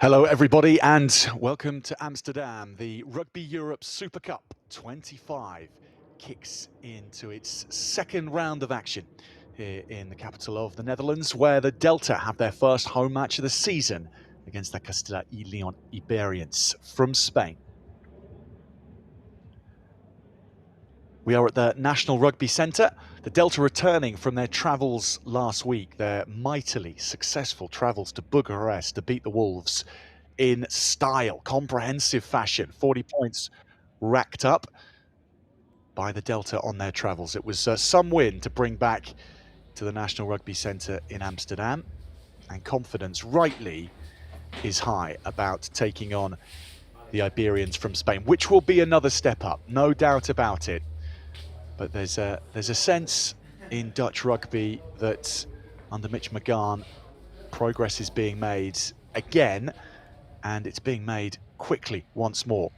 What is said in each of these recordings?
Hello everybody and welcome to Amsterdam. The Rugby Europe Super Cup 25 kicks into its second round of action here in the capital of the Netherlands, where the Delta have their first home match of the season against the CASTILLA y León IBERIANS from Spain. We are at the National Rugby Centre. The Delta returning from their travels last week, their mightily successful travels to Bucharest to beat the Wolves in style, comprehensive fashion. 40 points racked up by the Delta on their travels. It was some win to bring back to the National Rugby Centre in Amsterdam, and confidence rightly is high about taking on the Iberians from Spain, which will be another step up, no doubt about it. But there's a sense in Dutch rugby that under Mitch McGahan, progress is being made again, and it's being made quickly once more.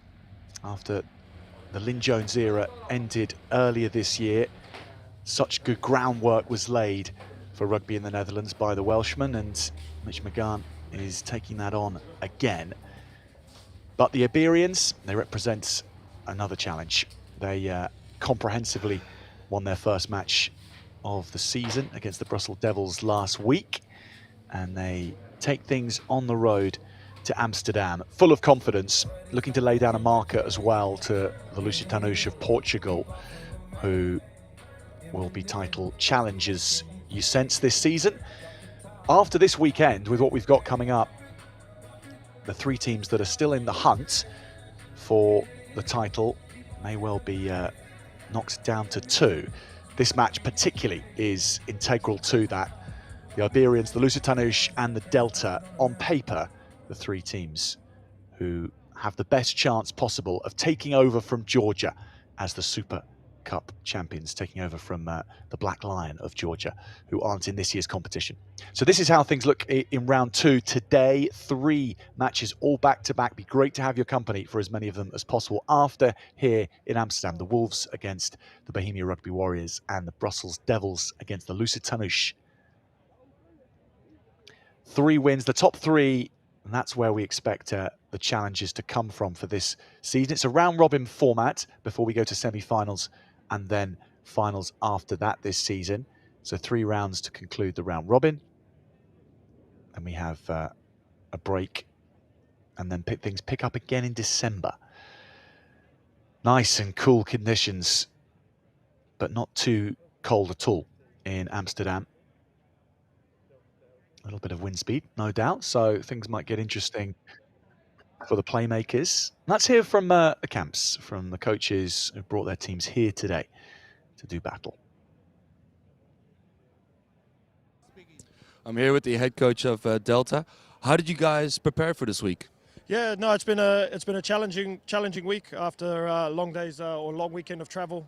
After the Lynn Jones era ended earlier this year, such good groundwork was laid for rugby in the Netherlands by the Welshman, and Mitch McGahan is taking that on again. But the Iberians, they represent another challenge. They comprehensively won their first match of the season against the Brussels Devils last week, and they take things on the road to Amsterdam, full of confidence, looking to lay down a marker as well to the Lusitanos of Portugal, who will be title challengers, you sense, this season. After this weekend, with what we've got coming up, the three teams that are still in the hunt for the title may well be knocked down to two. This match particularly is integral to that. The Iberians, the Lusitanos and the Delta, on paper, the three teams who have the best chance possible of taking over from Georgia as the Super Cup champions, taking over from the Black Lion of Georgia, who aren't in this year's competition. So this is how things look in round two today. 3 matches all back-to-back. Be great to have your company for as many of them as possible after here in Amsterdam. The Wolves against the Bohemia Rugby Warriors and the Brussels Devils against the Lusitanos. 3 wins, the top 3, and that's where we expect the challenges to come from for this season. It's a round-robin format before we go to semi-finals and then finals after that this season. So 3 rounds to conclude the round-robin. And we have a break, and then things pick up again in December. Nice and cool conditions, but not too cold at all in Amsterdam. A little bit of wind speed, no doubt, so things might get interesting for the playmakers. Let's hear from the camps, from the coaches who brought their teams here today to do battle. I'm here with the head coach of Delta. How did you guys prepare for this week? Yeah, no, it's been a challenging week after long days or long weekend of travel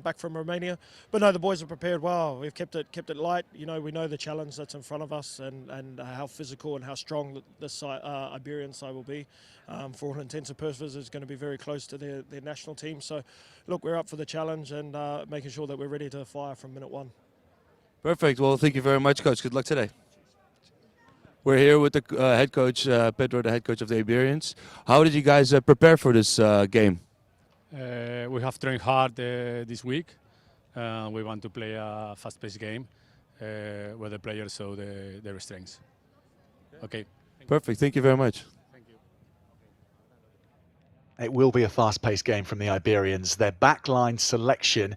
back from Romania. But no, the boys have prepared well. We've kept it light. You know, we know the challenge that's in front of us and how physical and how strong this Iberian side will be. For all intents and purposes, it's going to be very close to their national team. So, look, we're up for the challenge and making sure that we're ready to fire from minute 1. Perfect. Well, thank you very much, Coach. Good luck today. We're here with the head coach, Pedro, the head coach of the Iberians. How did you guys prepare for this game? We have trained hard this week. We want to play a fast-paced game where the players show their strengths. Okay. Perfect. Thank you very much. Thank you. It will be a fast-paced game from the Iberians. Their backline selection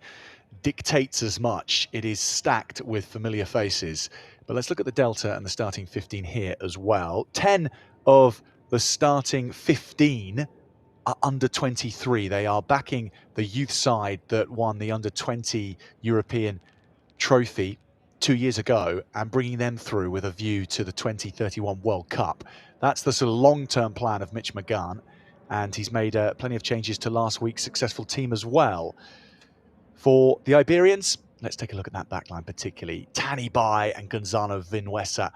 dictates as much. It is stacked with familiar faces. But let's look at the Delta and the starting 15 here as well. 10 of the starting 15 are under 23. They are backing the youth side that won the under 20 European trophy 2 years ago and bringing them through with a view to the 2031 World Cup. That's the sort of long-term plan of Mitch McGahan, and he's made plenty of changes to last week's successful team as well. For the Iberians, let's take a look at that backline particularly. Tani Bai and Gonzalo Vinuesa,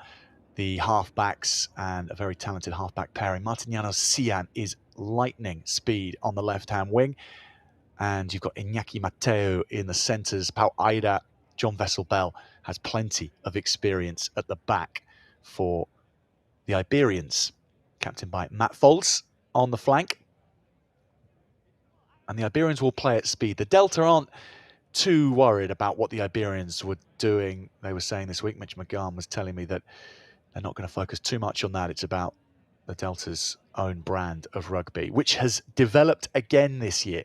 the halfbacks, and a very talented halfback pairing. Martiniano Sian is lightning speed on the left-hand wing. And you've got Iñaki Mateo in the centres. Pau Aida, John Vessel-Bell has plenty of experience at the back for the Iberians. captained by Matt Folds on the flank. And the Iberians will play at speed. The Delta aren't too worried about what the Iberians were doing. They were saying this week, Mitch McGann was telling me that they're not going to focus too much on that. It's about the Delta's own brand of rugby, which has developed again this year,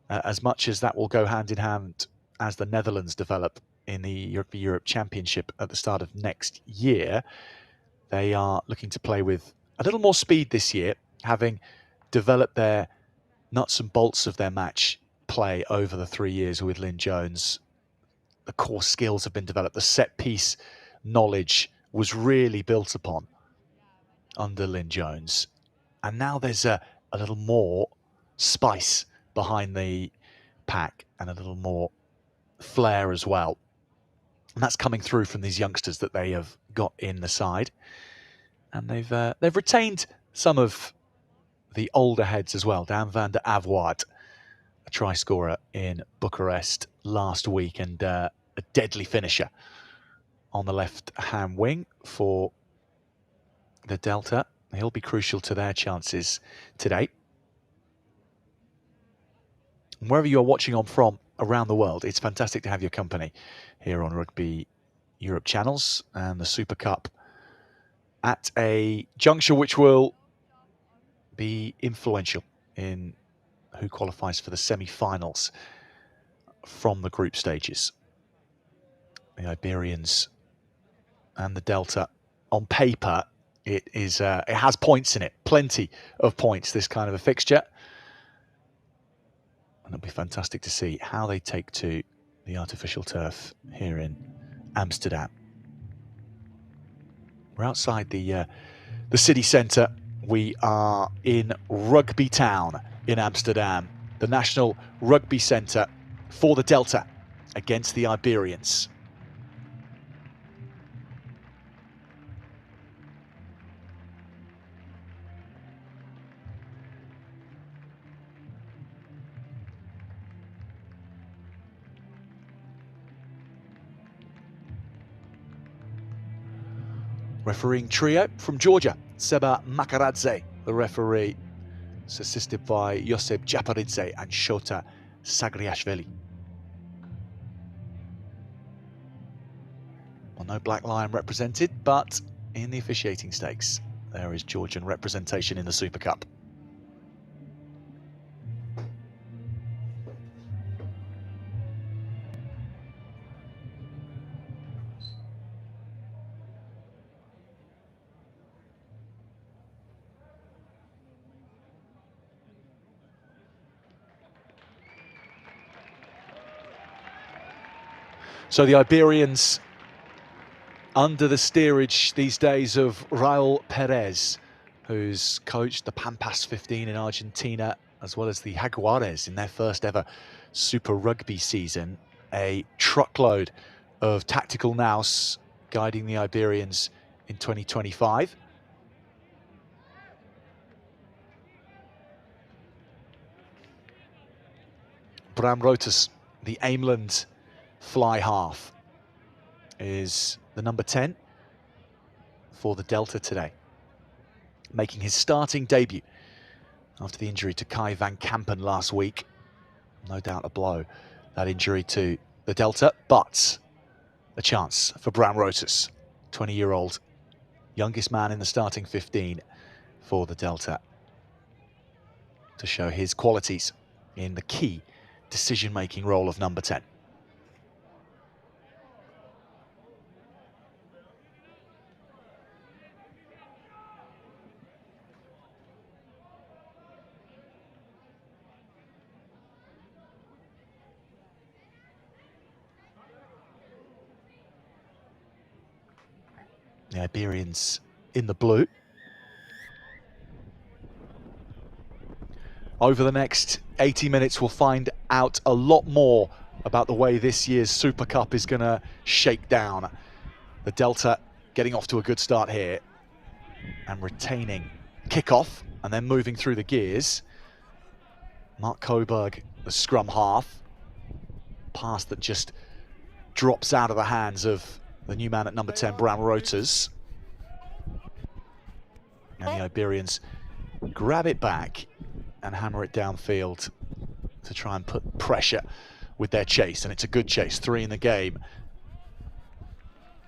as much as that will go hand in hand as the Netherlands develop in the Rugby Europe Championship at the start of next year. They are looking to play with a little more speed this year, having developed their nuts and bolts of their match play over the 3 years with Lynn Jones. The core skills have been developed. The set piece knowledge was really built upon under Lynn Jones. And now there's a little more spice behind the pack and a little more flair as well. And that's coming through from these youngsters that they have got in the side. And they've retained some of the older heads as well. Dan van der Avoort, a try scorer in Bucharest last week, and a deadly finisher on the left-hand wing for the Delta. He'll be crucial to their chances today. And wherever you are watching on from around the world, it's fantastic to have your company here on Rugby Europe channels and the Super Cup at a juncture which will be influential in who qualifies for the semi-finals from the group stages. The Iberians and the Delta, on paper, it has points in it, plenty of points, this kind of a fixture. And it'll be fantastic to see how they take to the artificial turf here in Amsterdam. We're outside the city centre. We are in Rugby Town in Amsterdam, the National Rugby Centre for the Delta against the Iberians. Refereeing trio from Georgia, Seba Makaradze, the referee, is assisted by Josep Japaridze and Shota Sagriashvili. Well, no Black Lion represented, but in the officiating stakes, there is Georgian representation in the Super Cup. So the Iberians, under the steerage these days of Raul Perez, who's coached the Pampas 15 in Argentina, as well as the Jaguares in their first ever Super Rugby season. A truckload of tactical nous guiding the Iberians in 2025. Bram Rotus, the Ameland fly half, is the number 10 for the Delta today, making his starting debut after the injury to Kai van Kampen last week. No doubt a blow, that injury to the Delta, but a chance for Bram Rotus, 20-year-old, youngest man in the starting 15 for the Delta, to show his qualities in the key decision-making role of number 10. The Iberians in the blue. Over the next 80 minutes, we'll find out a lot more about the way this year's Super Cup is going to shake down. The Delta getting off to a good start here and retaining kickoff and then moving through the gears. Mark Coburg, the scrum half. Pass that just drops out of the hands of the new man at number 10, Bram Rotus. And the Iberians grab it back and hammer it downfield to try and put pressure with their chase. And it's a good chase, 3 in the game,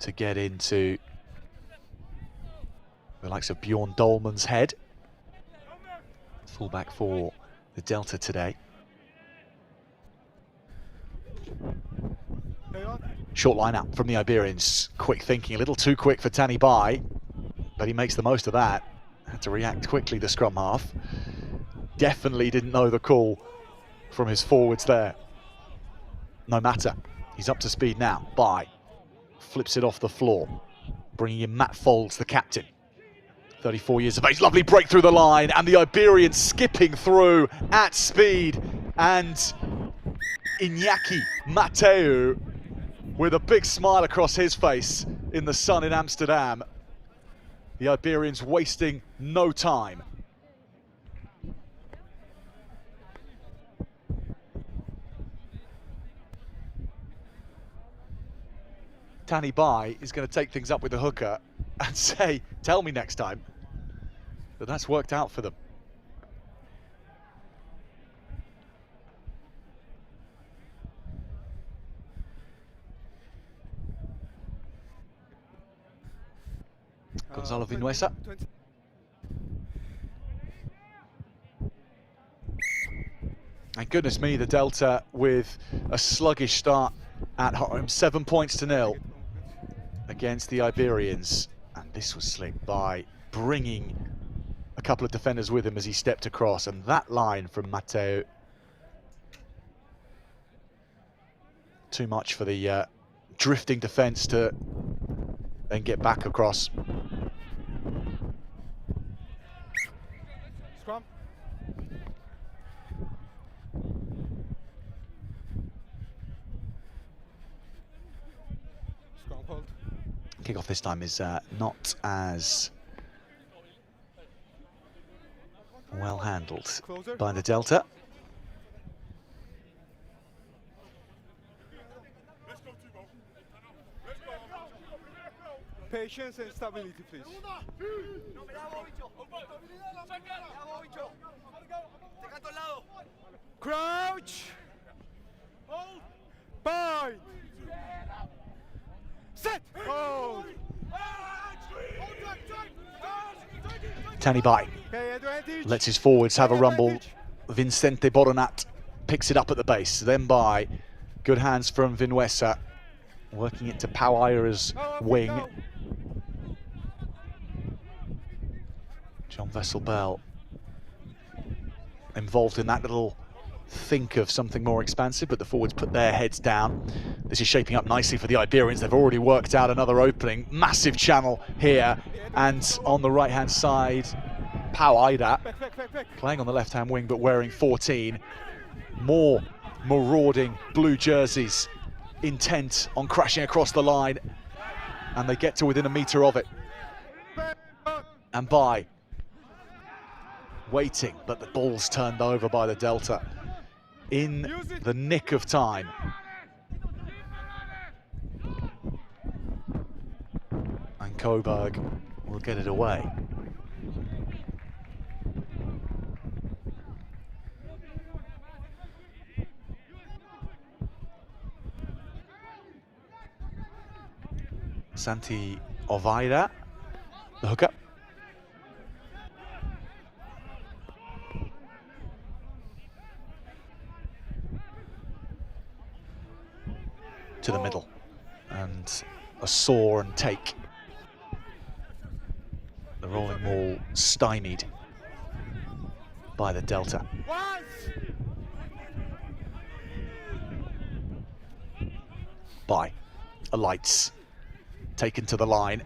to get into the likes of Bjorn Dolman's head, fullback for the Delta today. Short line up from the Iberians. Quick thinking, a little too quick for Tani Bai, but he makes the most of that. Had to react quickly, the scrum half. Definitely didn't know the call from his forwards there. No matter, he's up to speed now. Bai flips it off the floor, bringing in Matt Folds, the captain. 34 years of age, lovely break through the line, and the Iberians skipping through at speed, and Iñaki Mateu with a big smile across his face in the sun in Amsterdam. The Iberians wasting no time. Tani Bai is going to take things up with the hooker and say, tell me next time. But that's worked out for them. Gonzalo Vinuesa. And goodness me, the Delta with a sluggish start at home, 7 points to 0 against the Iberians. And this was slick by bringing a couple of defenders with him as he stepped across. And that line from Mateo, too much for the drifting defence to then get back across. Scrum. Scrum hold. Kickoff this time is not as well handled by the Delta. Patience and stability, please. Crouch. Bind. Set. Hold. Tani Bai lets his forwards have a rumble. Vincente Boronat picks it up at the base. Then Bai, good hands from Vinuesa, working it to Pau Ira's wing. John Vesselbell involved in that little think of something more expansive, but the forwards put their heads down. This is shaping up nicely for the Iberians. They've already worked out another opening. Massive channel here, and on the right-hand side, Pau Ida playing on the left-hand wing, but wearing 14. More marauding blue jerseys, intent on crashing across the line, and they get to within a metre of it. And Bai waiting, but the ball's turned over by the Delta in the nick of time. And Coburg will get it away. Santi Ovaira, the hooker. To the middle, and a saw and take. The rolling ball stymied by the Delta. Bai, alights, taken to the line,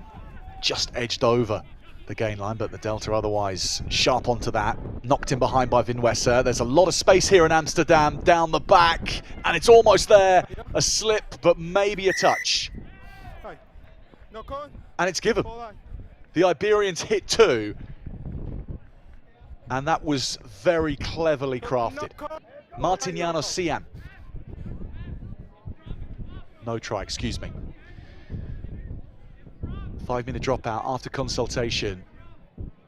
just edged over the gain line, but the Delta otherwise sharp onto that. Knocked in behind by Vinuesa. There's a lot of space here in Amsterdam, down the back, and it's almost there. A slip, but maybe a touch. And it's given. The Iberians hit 2, and that was very cleverly crafted. Martiniano Sian. No try, excuse me. 5-minute dropout after consultation.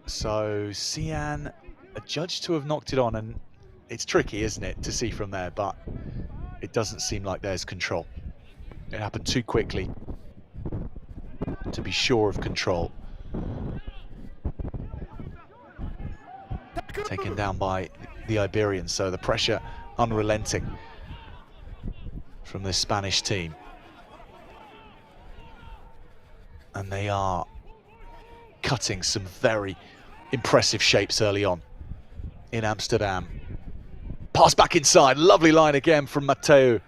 So Cian adjudged to have knocked it on, and it's tricky, isn't it, to see from there, but it doesn't seem like there's control. It happened too quickly to be sure of control. Taken down by the Iberians, so the pressure unrelenting from this Spanish team. And they are cutting some very impressive shapes early on in Amsterdam. Pass back inside, lovely line again from Mateu.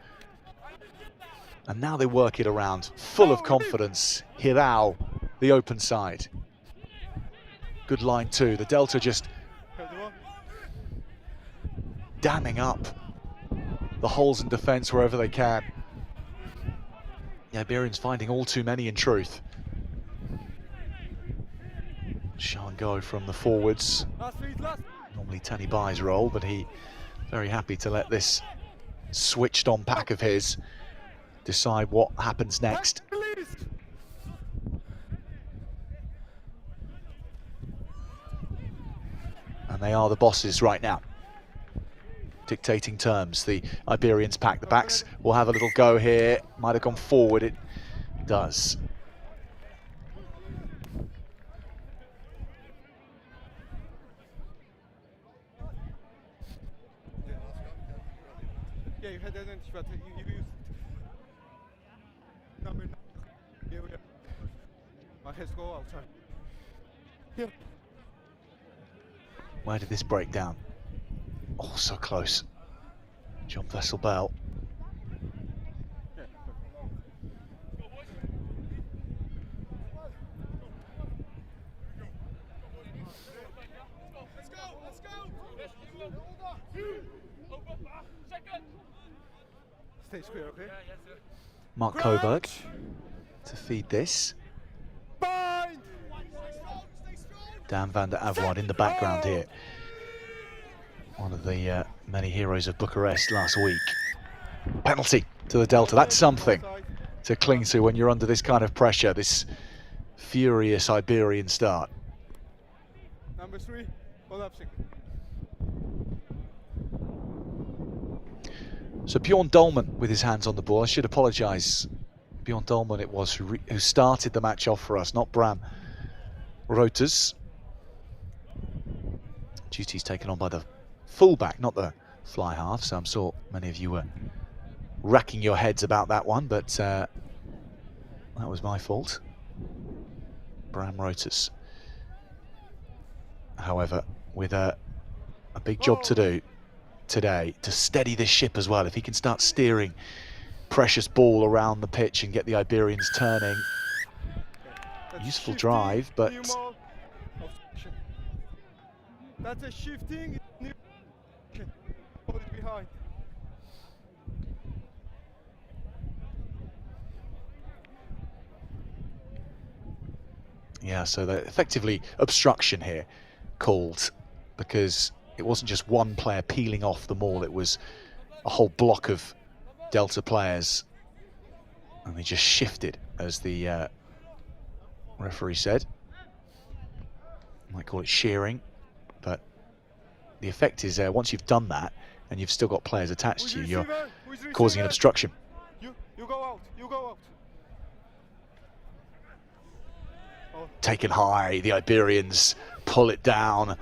And now they work it around, full of confidence. Hirao, the open side. Good line too, the Delta just damming up the holes in defence wherever they can. The Iberians finding all too many in truth. Show and go from the forwards. Normally Tani Bai's role, but he very happy to let this switched on pack of his decide what happens next. And they are the bosses right now, dictating terms. The Iberians pack the backs. Will have a little go here. Might have gone forward. It does. Yeah, you had that advantage, but you used number 9. Yeah. My head's go outside. Here. Where did this break down? Oh, so close. John Vessel-Bell. Stay square, okay? Mark Coburg to feed this. Bind! Dan van der Avoid in the background here. One of the many heroes of Bucharest last week. Penalty to the Delta. That's something to cling to when you're under this kind of pressure, this furious Iberian start. Number 3, hold up second. So Bjorn Dolman with his hands on the ball. I should apologise. Bjorn Dolman it was who started the match off for us, not Bram Roters. Duties taken on by the fullback, not the fly half, so I'm sure many of you were racking your heads about that one, but that was my fault. Bram Roters, however, with a big job to do today to steady this ship as well. If he can start steering precious ball around the pitch and get the Iberians turning. Useful drive, but that's a shifting. Hold it behind. yeah, so the effectively obstruction here called, because it wasn't just one player peeling off the maul, it was a whole block of Delta players, and they just shifted, as the referee said. Might call it shearing, but the effect is once you've done that and you've still got players attached to you, you're causing an obstruction. You go out, you go out. Oh. Taken high, the Iberians pull it down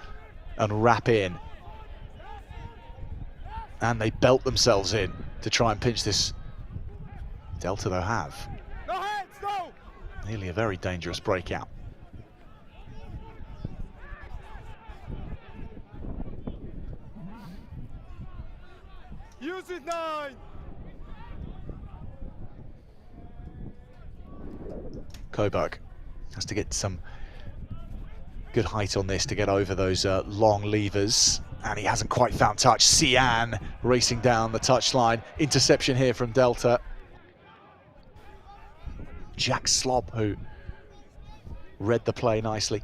and wrap in. And they belt themselves in to try and pinch this. Delta, though, have. No hands, no! Nearly a very dangerous breakout. Use it, 9! Coburg has to get some good height on this to get over those long levers, and he hasn't quite found touch. Cian racing down the touchline. Interception here from Delta. Jack Slob, who read the play nicely.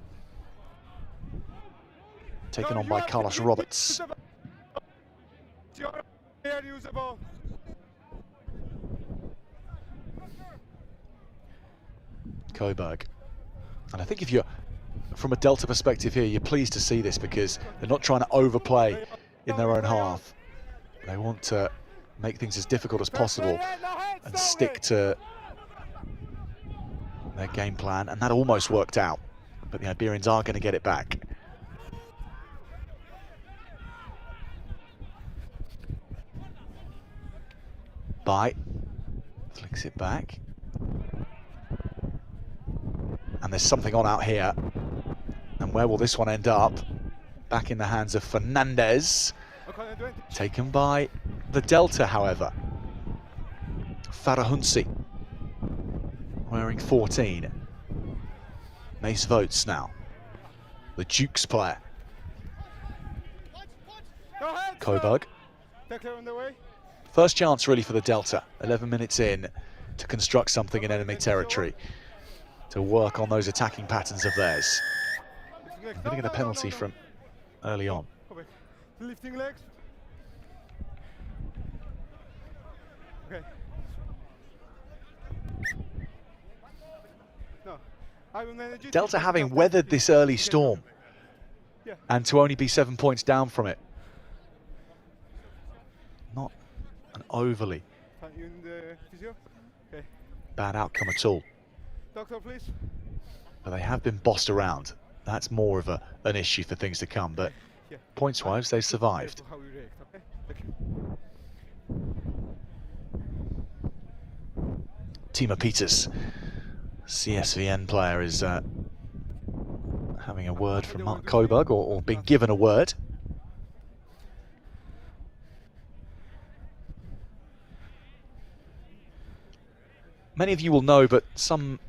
Taken on by Carlos Roberts. Use the ball. Coburg. And I think if you're from a Delta perspective here, you're pleased to see this because they're not trying to overplay in their own half. They want to make things as difficult as possible and stick to their game plan, and that almost worked out. But the Iberians are going to get it back. Bai flicks it back. And there's something on out here. And where will this one end up? Back in the hands of Fernandez. Taken by the Delta, however. Farahunsi, wearing 14. Mace votes now. The Dukes player. Coburg. First chance really for the Delta. 11 minutes in to construct something in enemy territory, to work on those attacking patterns of theirs. They're going to get a penalty from early on. Lifting legs. Okay. No, I will manage it. Delta having weathered this early storm and to only be 7 points down from it. Not an overly bad outcome at all. Doctor, please. But they have been bossed around. That's more of an issue for things to come, but points-wise, they've survived. Timo Peters, CSVN player, is having a word from Mark Coburg, or being given a word. Many of you will know, but some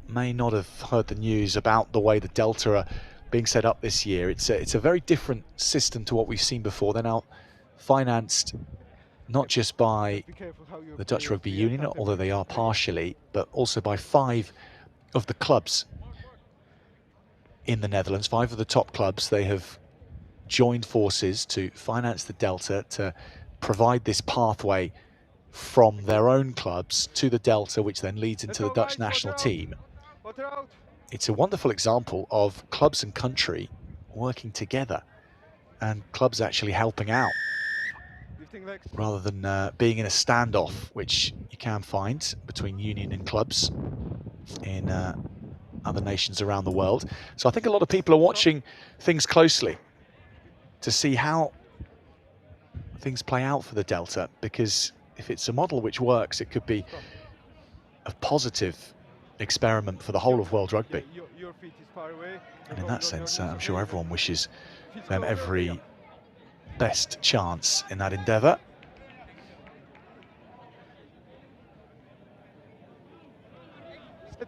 may not have heard the news about the way the Delta are being set up this year. It's a very different system to what we've seen before. They're now financed not just by the Dutch Rugby Union, although they are partially, but also by 5 of the clubs in the Netherlands, 5 of the top clubs. They have joined forces to finance the Delta, to provide this pathway from their own clubs to the Delta, which then leads into the Dutch national team. It's a wonderful example of clubs and country working together and clubs actually helping out, rather than being in a standoff, which you can find between union and clubs in other nations around the world. So I think a lot of people are watching things closely to see how things play out for the Delta, because if it's a model which works, it could be a positive experiment for the whole of world rugby. And in that sense, I'm sure everyone wishes them every best chance in that endeavour.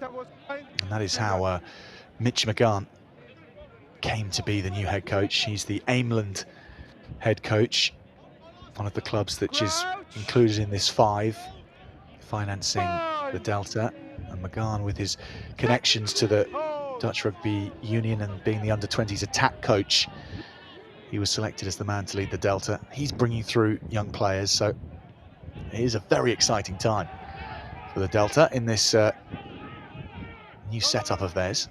And that is how Mitch McGann came to be the new head coach. He's the Ameland head coach, one of the clubs that is included in this 5, financing the Delta. And McGann, with his connections to the Dutch Rugby Union and being the under-20s attack coach, he was selected as the man to lead the Delta. He's bringing through young players, so it is a very exciting time for the Delta in this new setup of theirs.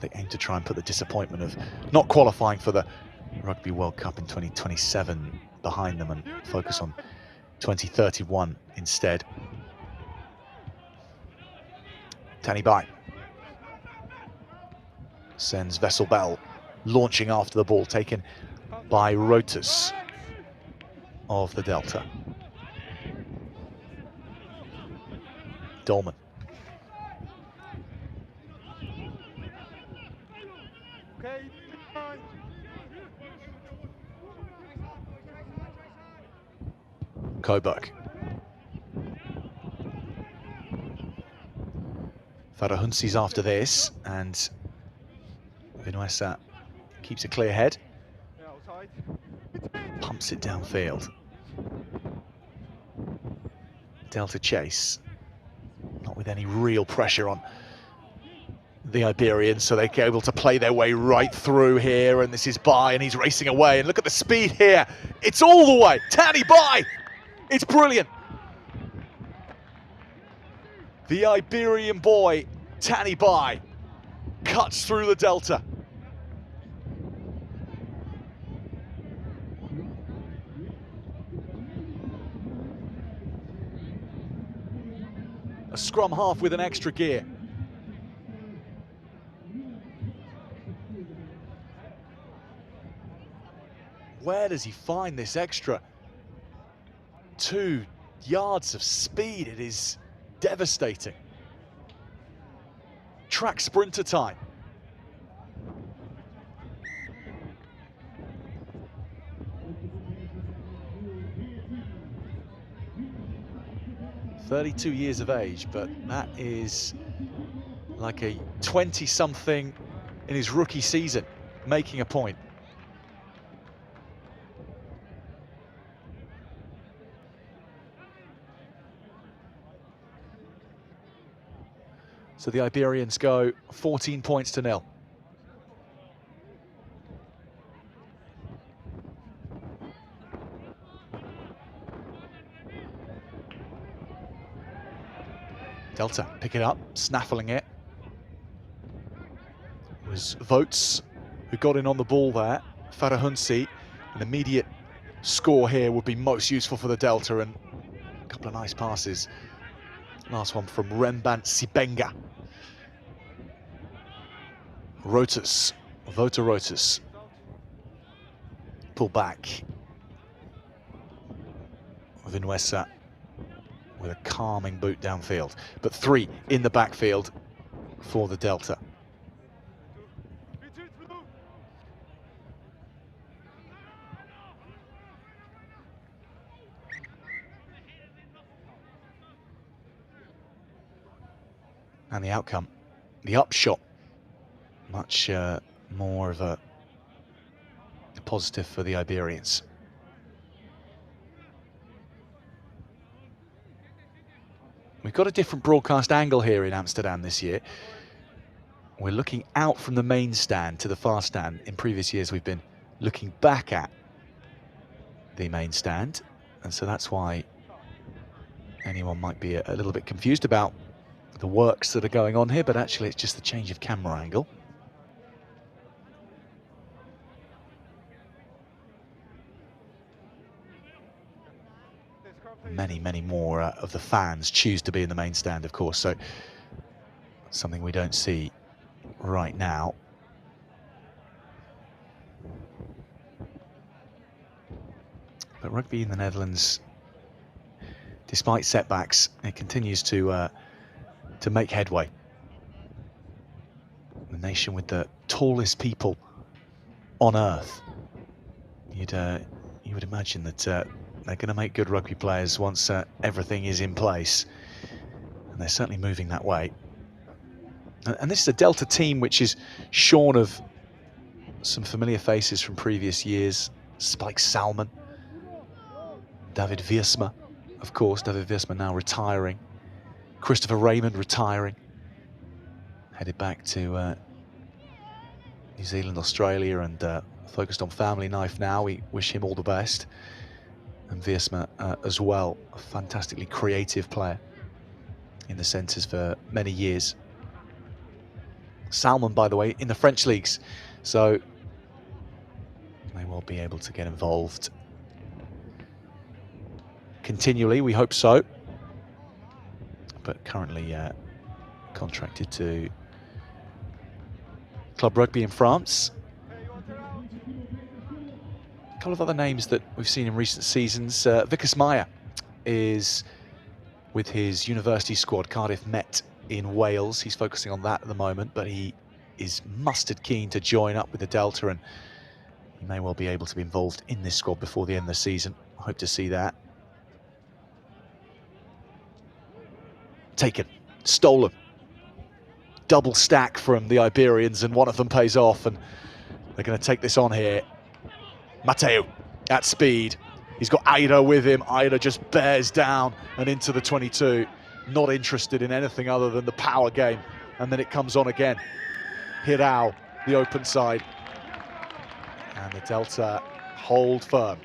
They aim to try and put the disappointment of not qualifying for the Rugby World Cup in 2027 behind them and focus on 2031 instead. Tanny Bai sends Vessel Bell launching after the ball, taken by Rotus of the Delta. Dolman. Coburg. Farahunsi's after this, and Vinuesa keeps a clear head. Pumps it downfield. Delta chase. Not with any real pressure on the Iberians, so they're able to play their way right through here, and this is Bai, and he's racing away, and look at the speed here. It's all the way. Tanny Bai! It's brilliant. The Iberian boy, Tanny Bai, cuts through the Delta. A scrum half with an extra gear. Where does he find this extra 2 yards of speed? It is devastating. Track sprinter time. "32 years of age, but that is like a 20-something in his rookie season, making a point. So the Iberians go 14 points to 0. Delta pick it up, snaffling it. It was Votes who got in on the ball there. Farahunsi, an immediate score here would be most useful for the Delta, and a couple of nice passes. Last one from Rembant Sibenga. Rotus, Vota Rotus. Pull back. Vinuesa with a calming boot downfield. But 3 in the backfield for the Delta. And the outcome, the upshot, much more of a positive for the Iberians. We've got a different broadcast angle here in Amsterdam this year. We're looking out from the main stand to the far stand. In previous years, we've been looking back at the main stand. And so that's why anyone might be a little bit confused about the works that are going on here, but actually it's just the change of camera angle. Many more of the fans choose to be in the main stand, of course, so something we don't see right now. But rugby in the Netherlands, despite setbacks, it continues to make headway. The nation with the tallest people on earth. You would imagine that they're going to make good rugby players once everything is in place, and they're certainly moving that way. And this is a Delta team which is shorn of some familiar faces from previous years. Spike Salmon, David Wiersma, of course. David Wiersma now retiring. Christopher Raymond retiring. Headed back to New Zealand, Australia, and focused on family life now. We wish him all the best. And Wiersma as well, a fantastically creative player in the centres for many years. Salmon, by the way, in the French leagues, so they will be able to get involved continually, we hope so. But currently contracted to Club Rugby in France. A couple of other names that we've seen in recent seasons. Vickers Meyer is with his university squad, Cardiff Met in Wales. He's focusing on that at the moment, but he is mustard keen to join up with the Delta, and he may well be able to be involved in this squad before the end of the season. I hope to see that. Taken, stolen. Double stack from the Iberians, and one of them pays off, and they're going to take this on here. Mateo at speed. He's got Aida with him. Aida just bears down and into the 22. Not interested in anything other than the power game. And then it comes on again. Hirao, the open side. And the Delta hold firm.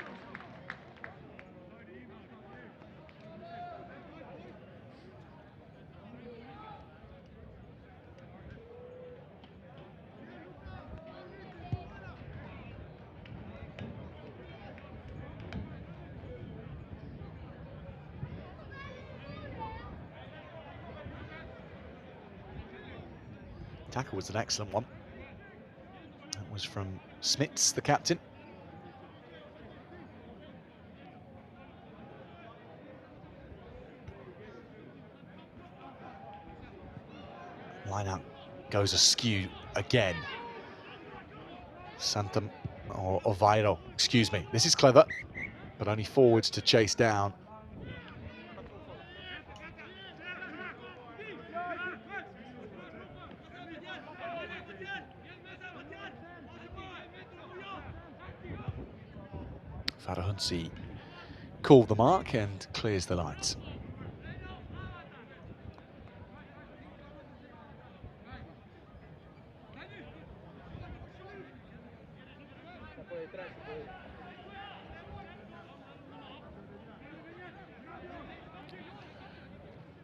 Tackle was an excellent one. That was from Smits, the captain. Line-out goes askew again. Santam, or Ovairo, excuse me. This is clever, but only forwards to chase down. Farahunsi called the mark and clears the lines.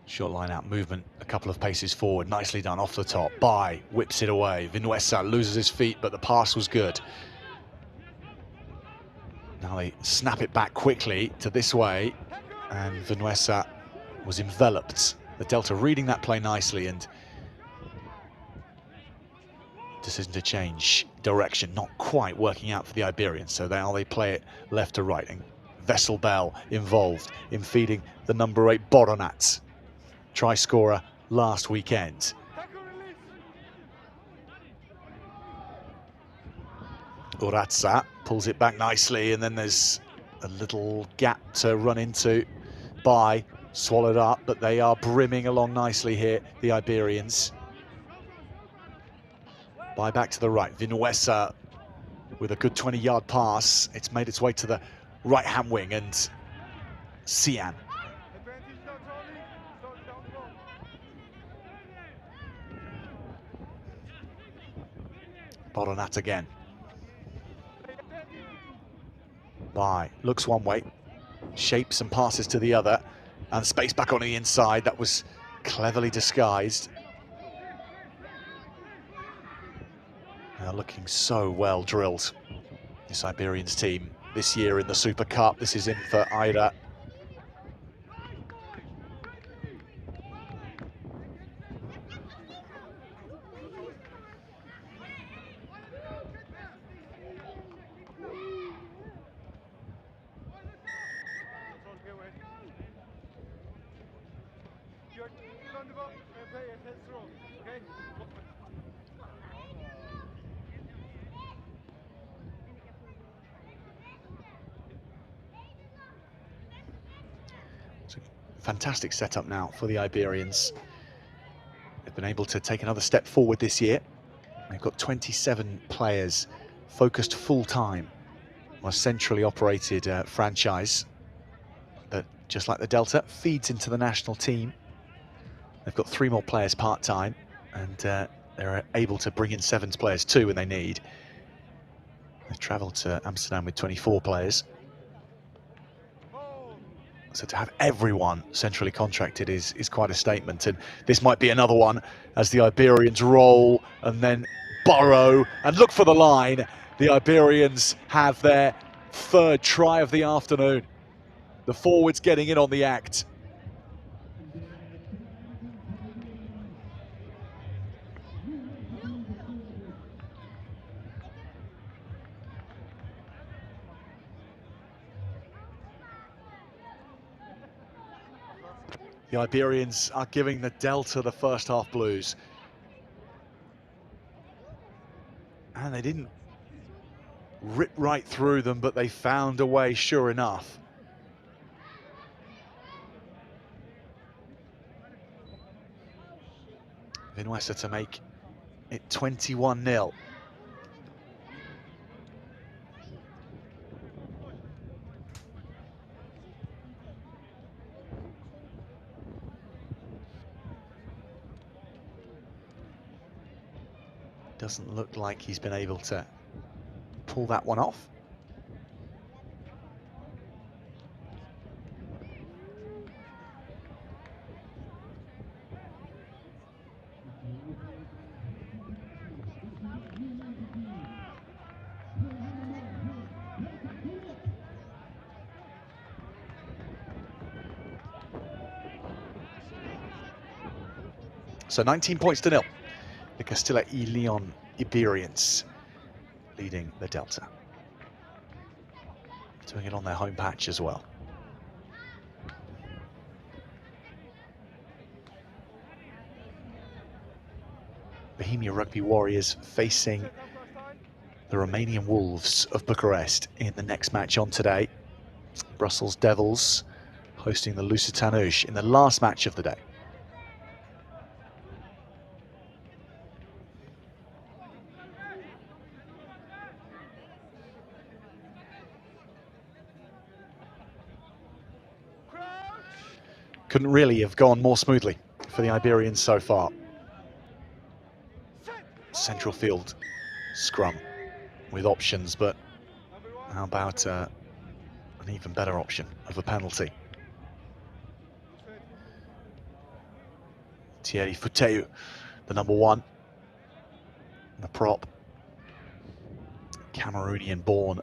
Short line out movement, a couple of paces forward, nicely done off the top. Bai whips it away. Vinuesa loses his feet, but the pass was good. Now they snap it back quickly to this way, and Vinuesa was enveloped. The Delta reading that play nicely, and decision to change direction, not quite working out for the Iberians. So now they play it left to right, and Vessel Bell involved in feeding the number 8 Boronat, try scorer last weekend. Urazza pulls it back nicely, and then there's a little gap to run into. Bai swallowed up, but they are brimming along nicely here, the Iberians. Bai back to the right. Vinuesa with a good 20-yard pass. It's made its way to the right-hand wing, and Sian. Boronat again. Bai looks one way, shapes and passes to the other, and space back on the inside. That was cleverly disguised. They're looking so well drilled, this Iberians team, this year in the Super Cup. This is in for Ida. It's a fantastic setup now for the Iberians. They've been able to take another step forward this year. They've got 27 players focused full-time on a centrally operated franchise that, just like the Delta, feeds into the national team. They've got 3 more players part-time, and they're able to bring in 7 players too when they need. They've travelled to Amsterdam with 24 players. So to have everyone centrally contracted is quite a statement, and this might be another one as the Iberians roll and then burrow and look for the line. The Iberians have their 3rd try of the afternoon. The forwards getting in on the act. The Iberians are giving the Delta the first half blues. And they didn't rip right through them, but they found a way, sure enough. Vinuesa to make it 21-0. Doesn't look like he's been able to pull that one off. So 19 points to 0. The Castilla y Leon Iberians leading the Delta. Doing it on their home patch as well. Bohemia Rugby Warriors facing the Romanian Wolves of Bucharest in the next match on today. Brussels Devils hosting the Lusitanuși in the last match of the day. Couldn't really have gone more smoothly for the Iberians so far. Central field scrum with options, but how about an even better option of a penalty? Thierry Futeu, the number 1, the prop, Cameroonian-born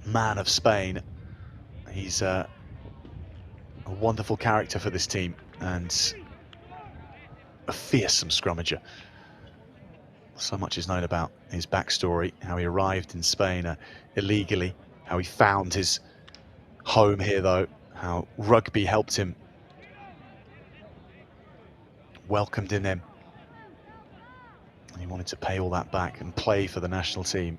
man of Spain. He's a wonderful character for this team and a fearsome scrummager. So much is known about his backstory, how he arrived in Spain illegally, how he found his home here though, how rugby helped him, welcomed in him, and he wanted to pay all that back and play for the national team.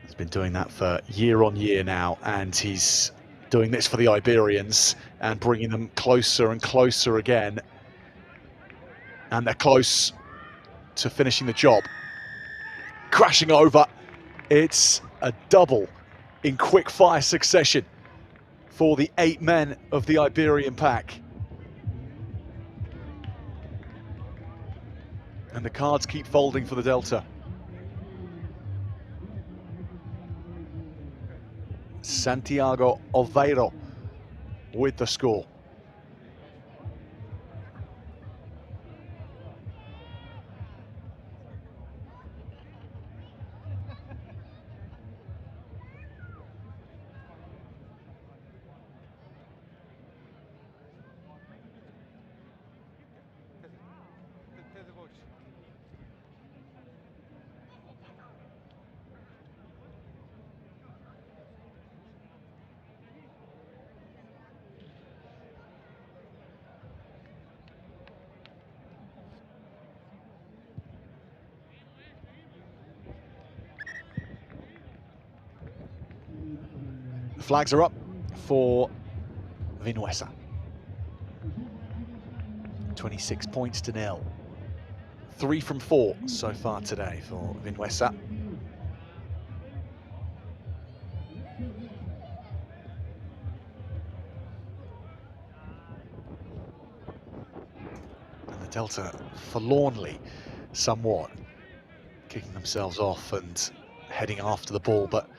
He's been doing that for year on year now, and he's doing this for the Iberians and bringing them closer and closer again. And they're close to finishing the job. Crashing over. It's a double in quick fire succession for the 8 men of the Iberian pack. And the cards keep folding for the Delta. Santiago Oveiro with the score. Flags are up for Vinuesa. 26 points to 0. 3 from 4 so far today for Vinuesa. And the Delta forlornly, somewhat, kicking themselves off and heading after the ball, but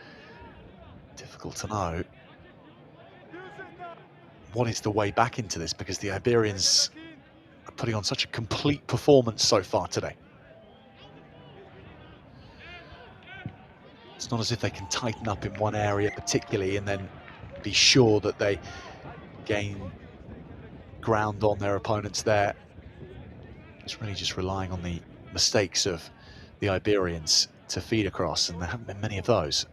difficult to know what is the way back into this, because the Iberians are putting on such a complete performance so far today. It's not as if they can tighten up in one area particularly and then be sure that they gain ground on their opponents there. It's really just relying on the mistakes of the Iberians to feed across, and there haven't been many of those.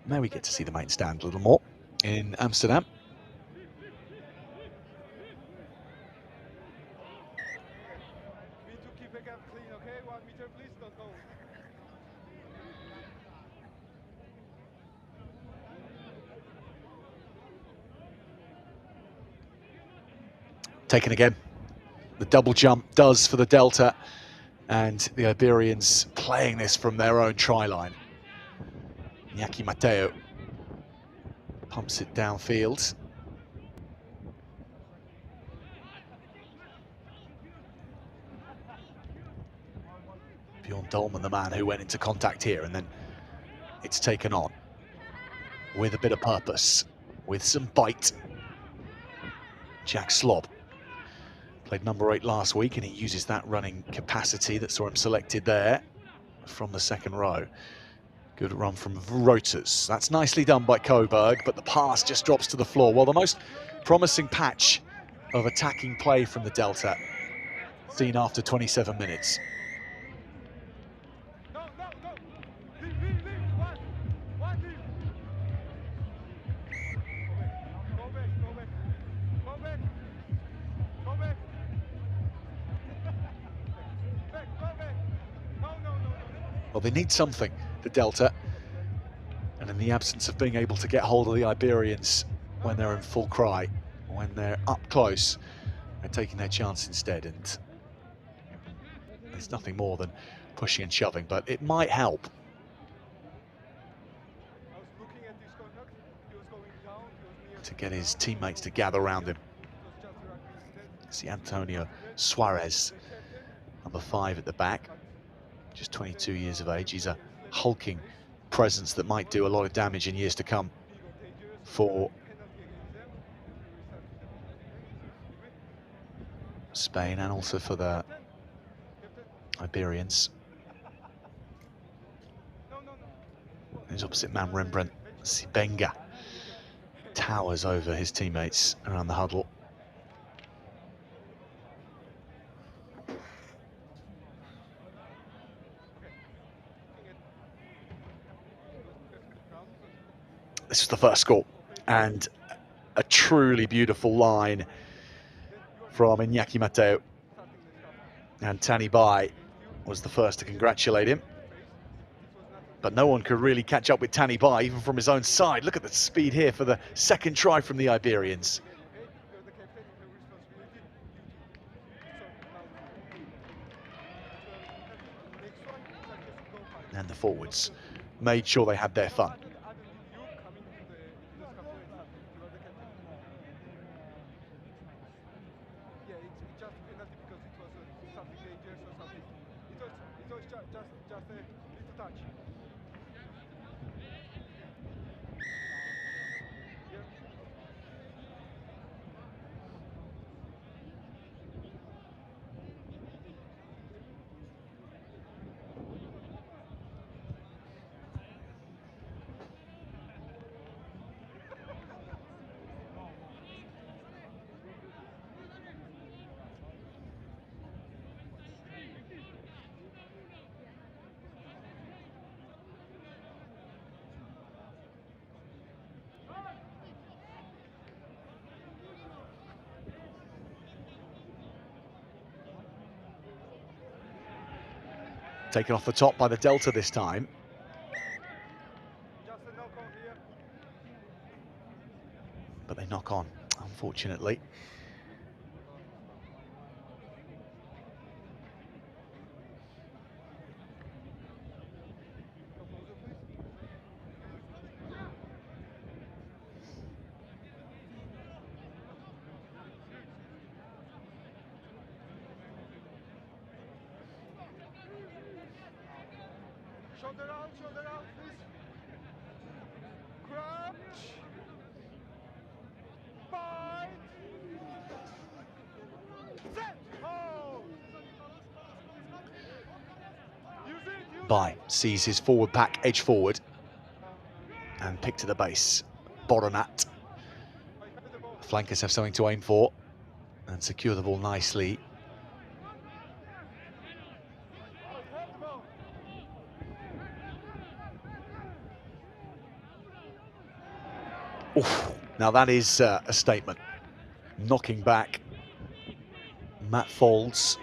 Now we get to see the main stand a little more in Amsterdam. Taken again. The double jump does for the Delta, and the Iberians playing this from their own try line. Iñaki Mateo pumps it downfield. Bjorn Dolman, the man who went into contact here, and then it's taken on with a bit of purpose, with some bite. Jack Slob played number 8 last week, and he uses that running capacity that saw him selected there from the second row. Good run from Vrotas. That's nicely done by Coburg, but the pass just drops to the floor. Well, the most promising patch of attacking play from the Delta, seen after 27 minutes. No, no, no. Leave. One, leave. Go back. Go back. No. Well, they need something, the Delta, and in the absence of being able to get hold of the Iberians when they're in full cry, when they're up close, they're taking their chance instead, and there's nothing more than pushing and shoving, but it might help I was looking at this contact. He was going down. He was near to get his teammates to gather around him. It was just rugby instead. See Antonio Suarez, number 5 at the back, just 22 years of age. He's a hulking presence that might do a lot of damage in years to come for Spain and also for the Iberians. His opposite man, Rembrandt Sibenga, towers over his teammates around the huddle. This is the first score, and a truly beautiful line from Iñaki Mateo. And Tani Bai was the first to congratulate him. But no one could really catch up with Tani Bai, even from his own side. Look at the speed here for the second try from the Iberians. And the forwards made sure they had their fun. Taken off the top by the Delta this time. But they knock on, unfortunately. Shoulder out, please. Crouch. Fight. Set. Hold. Use it. Bai sees his forward pack edge forward and pick to the base. Boronat. Flankers have something to aim for and secure the ball nicely. Oof, now that is a statement. Knocking back Matt Folds.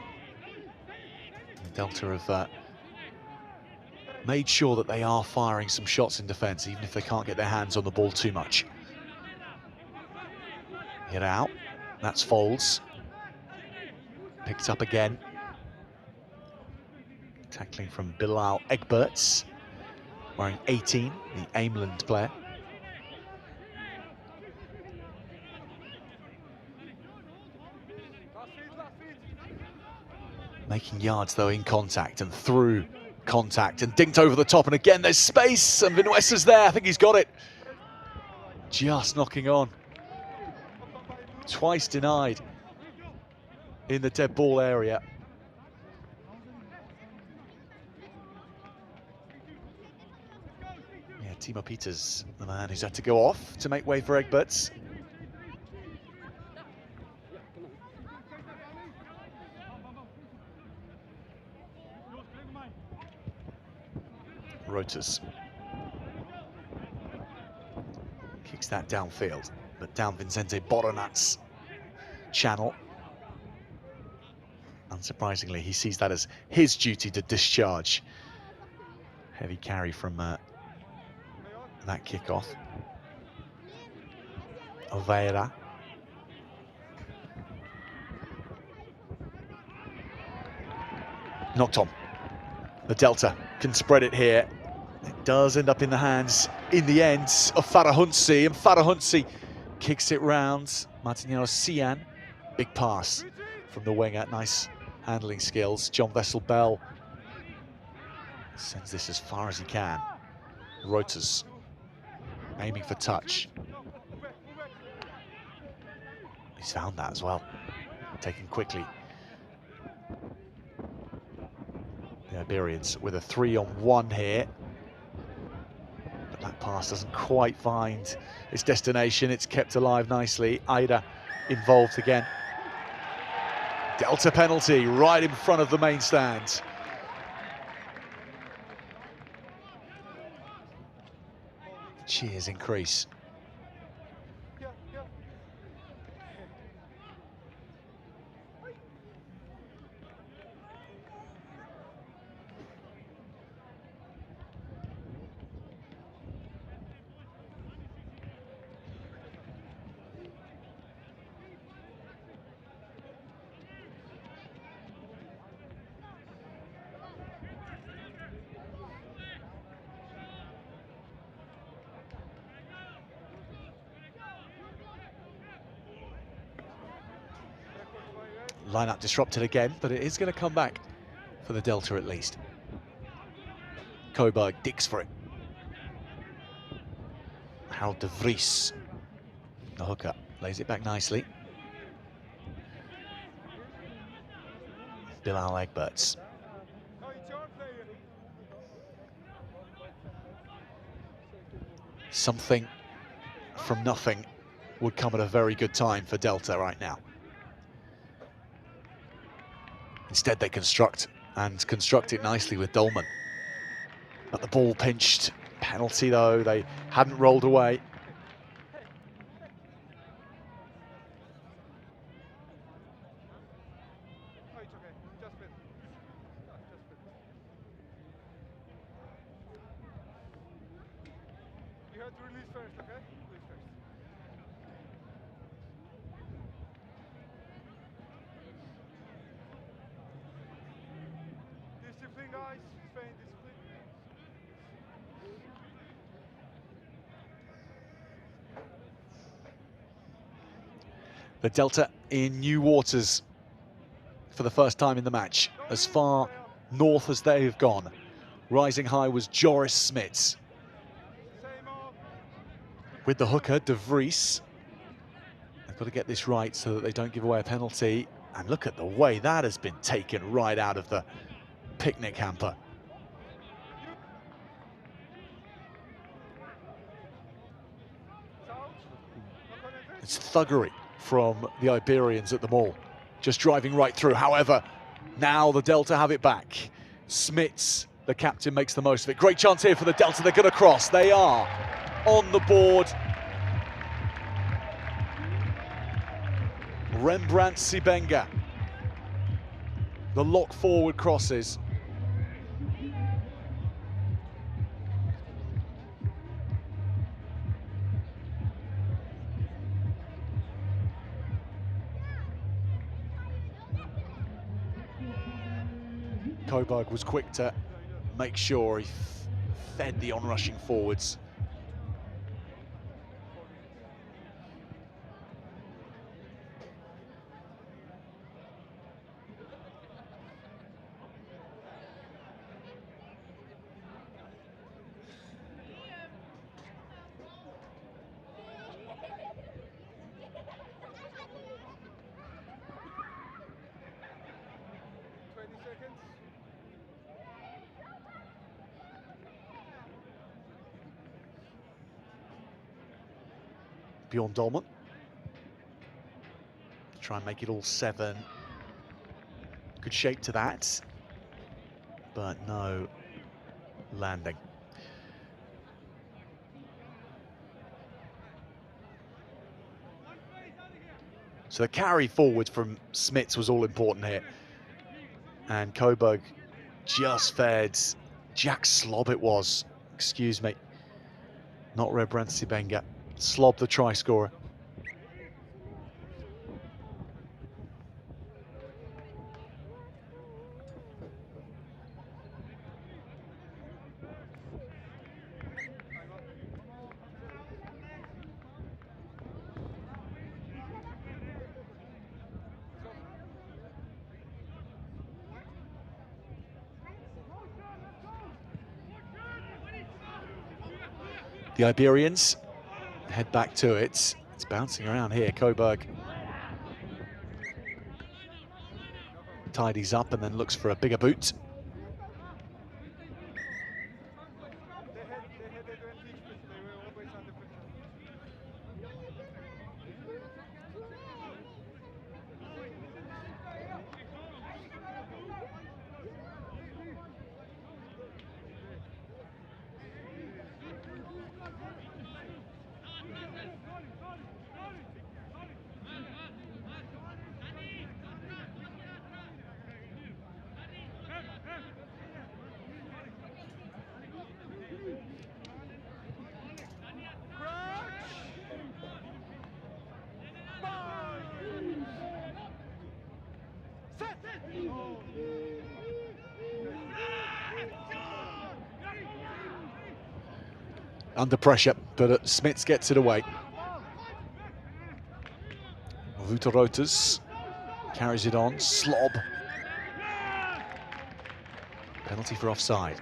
Delta have made sure that they are firing some shots in defence, even if they can't get their hands on the ball too much. Hit out, that's Folds. Picked up again. Tackling from Bilal Egberts, wearing 18, the Ameland player. Making yards though in contact and through contact and dinked over the top, and again there's space and Vinuesa's there. I think he's got it. Just knocking on. Twice denied in the dead ball area. Yeah, Timo Peters, the man who's had to go off to make way for Egberts. Roters kicks that downfield, but down Vincente Boronat's channel. Unsurprisingly, he sees that as his duty to discharge. Heavy carry from that kickoff. Oliveira. Knocked on. The Delta can spread it here. It does end up in the hands, in the end, of Farahunsi, and Farahunsi kicks it round. Martiniano Cian, big pass from the winger, nice handling skills. John Vessel-Bell sends this as far as he can. Roters aiming for touch. He's found that as well, taken quickly. The Iberians with a 3-on-1 here. But that pass doesn't quite find its destination. It's kept alive nicely. Ida involved again. Delta penalty right in front of the main stand. Cheers increase. Lineup disrupted again, but it is going to come back for the Delta at least. Coburg digs for it. Harold de Vries, the hooker, lays it back nicely. Bilal Egberts. Something from nothing would come at a very good time for Delta right now. Instead they construct, and construct it nicely with Dolman. But the ball pinched. Penalty though, they hadn't rolled away. You have to release first, okay? Release first. Discipline, guys. Spain, discipline. The Delta in new waters for the first time in the match, as far north as they have gone. Rising high was Joris Smits. With the hooker, De Vries. They've got to get this right so that they don't give away a penalty. And look at the way that has been taken right out of the picnic hamper. It's thuggery from the Iberians at the maul, just driving right through. However, now the Delta have it back. Smits, the captain, makes the most of it. Great chance here for the Delta. They're going to cross. They are on the board. Rembrandt Sibenga. The lock forward crosses. Coburg was quick to make sure he fed the onrushing forwards. Bjorn Dolman. Try and make it all 7. Good shape to that, but no landing. So the carry forward from Smits was all important here. And Coburg just fed Jack Slob it was. Excuse me. Not Rebrandt Benga. Slob the try scorer. The Iberians head back to it. It's bouncing around here. Coburg tidies up and then looks for a bigger boot. They had advantage, but they were always under pressure. Under pressure, but Smits gets it away. Vuterotas carries it on. Slob. Penalty for offside.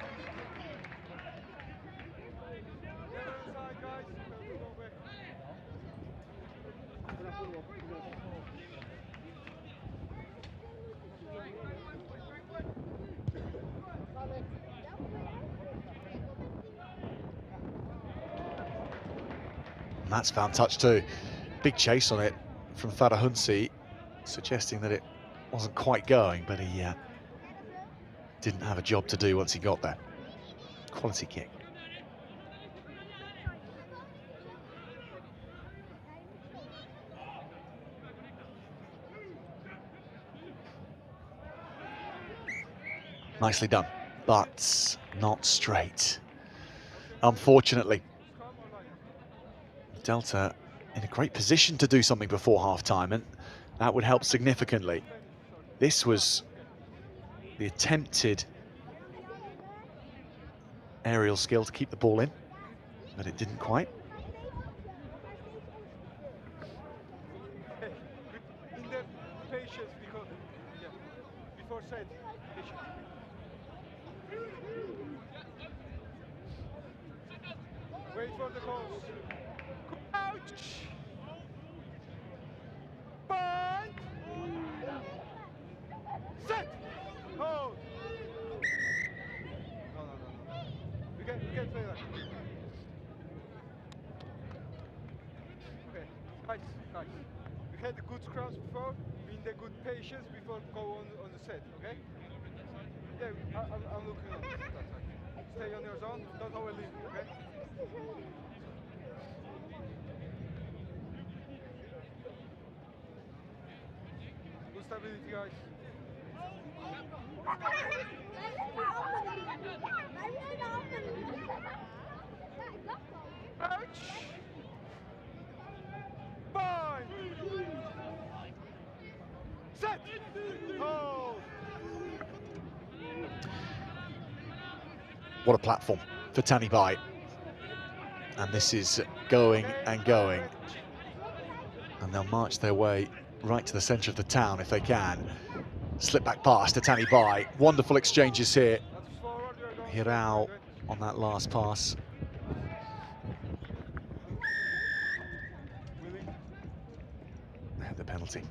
And that's found touch too. Big chase on it from Farahunsi, suggesting that it wasn't quite going, but he didn't have a job to do once he got there. Quality kick. Nicely done, but not straight. Unfortunately, Delta in a great position to do something before half-time, and that would help significantly. This was the attempted aerial skill to keep the ball in, but it didn't quite. In the patience, because before set, patience. Wait for the calls. Ouch! Point! Set! Hold! No. We can play that. Okay, guys. We had good scrums before, in the good patience before go on the set, okay? Yeah, I'm looking on that side. Stay on your zone, don't overleave, okay? Good stability, guys. Ouch! Fine! Set! Hold! What a platform for Tani Bai. And this is going and going. And they'll march their way right to the centre of the town if they can. Slip back pass to Tani Bai. Wonderful exchanges here. Hirao on that last pass. They had the penalty.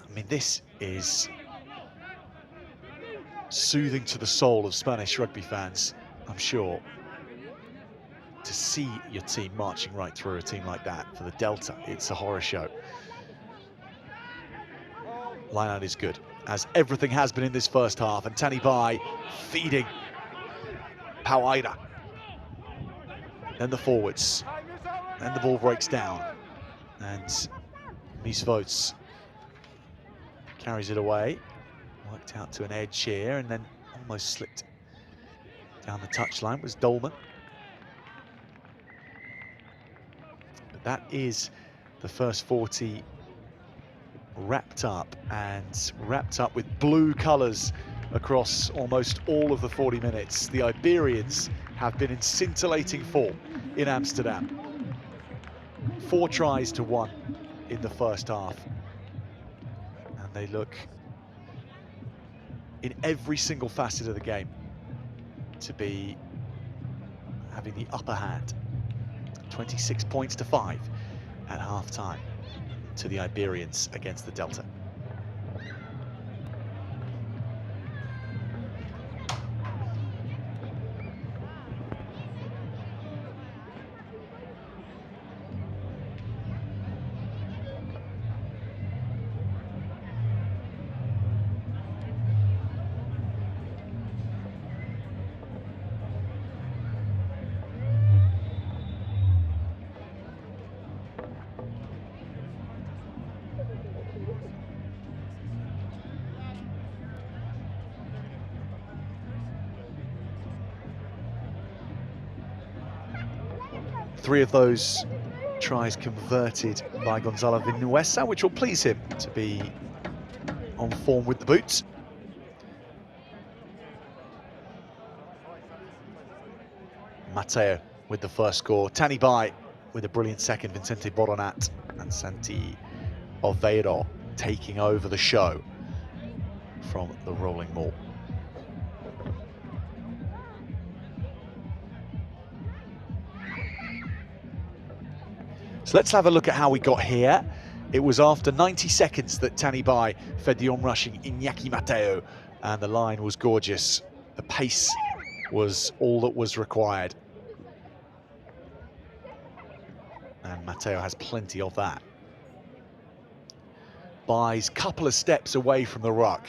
I mean, this is soothing to the soul of Spanish rugby fans, I'm sure, to see your team marching right through a team like that. For the Delta, it's a horror show. Line-out is good, as everything has been in this first half, and Tani Bai feeding Pauaira. Then the forwards, then the ball breaks down, and Misvotes carries it away, worked out to an edge here, and then almost slipped down the touchline was Dolman. But that is the first 40 wrapped up, and wrapped up with blue colours across almost all of the 40 minutes. The Iberians have been in scintillating form in Amsterdam. 4 tries to 1 in the first half. And they look, in every single facet of the game, to be having the upper hand. 26 points to 5 at half-time to the Iberians against the Delta. Three of those tries converted by Gonzalo Vinuesa, which will please him to be on form with the boots. Mateo with the first score, Tani Bai with a brilliant second, Vicente Boronat and Santi Oveiro taking over the show from the rolling maul. So let's have a look at how we got here. It was after 90 seconds that Tani Bai fed the on-rushing Iñaki Mateo, and the line was gorgeous. The pace was all that was required. And Mateo has plenty of that. Bai's couple of steps away from the ruck,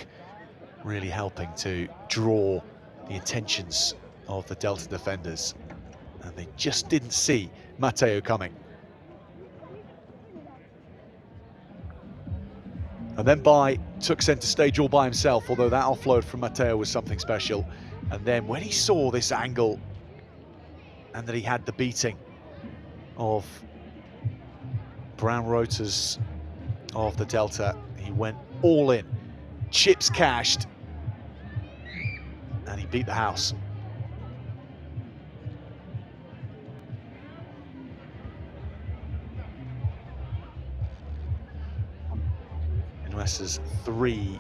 really helping to draw the attentions of the Delta defenders. And they just didn't see Mateo coming. And then Bai took centre stage all by himself, although that offload from Mateo was something special. And then when he saw this angle and that he had the beating of Brown Rotors of the Delta, he went all in. Chips cashed, and he beat the house. Inuesa's 3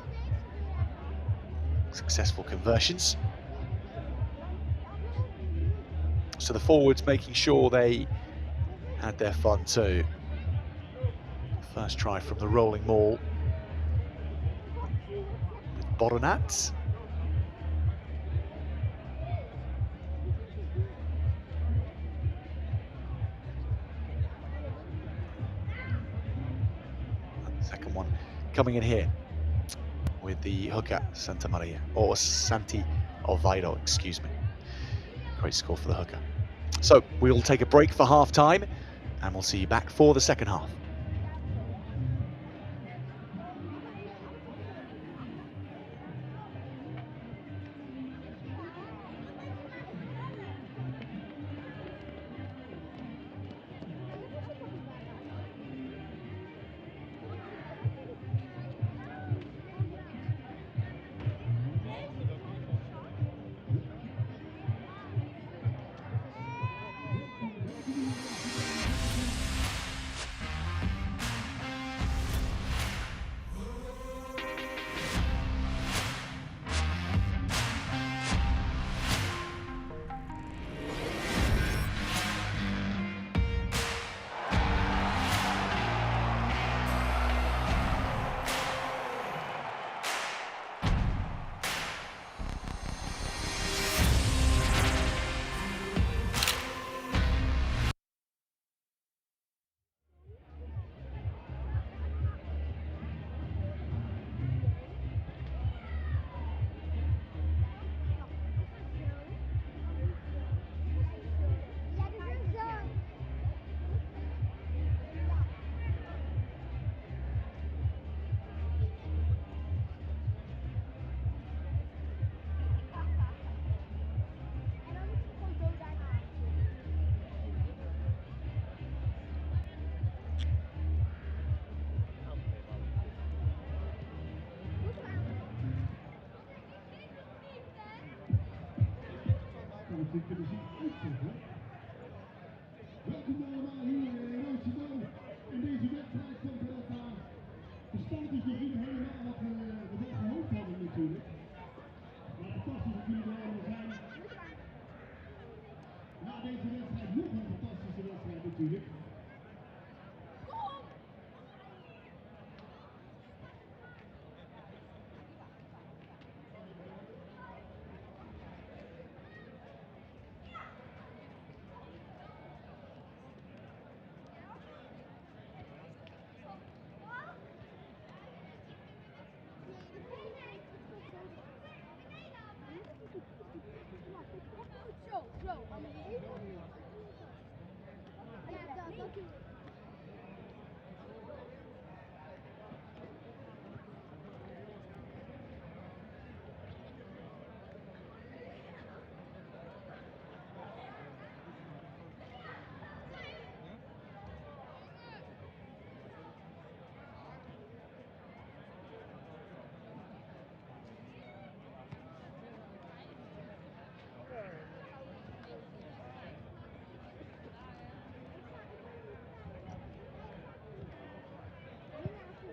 successful conversions. So the forwards making sure they had their fun too. First try from the rolling maul with Boronat. And the second one coming in here with the hooker, Santa Maria, or Santi Oveiro, excuse me. Great score for the hooker. So we'll take a break for half time, and we'll see you back for the second half. natuurlijk kunnen zien uitzetten. Welkom allemaal hier in Rotterdam. En deze wedstrijd komt er op aan. De stand is nog niet helemaal wat we ervan gehoopt hadden natuurlijk. Maar fantastisch dat jullie er allemaal zijn. Na deze wedstrijd nog een fantastische wedstrijd natuurlijk. Zo, allemaal even.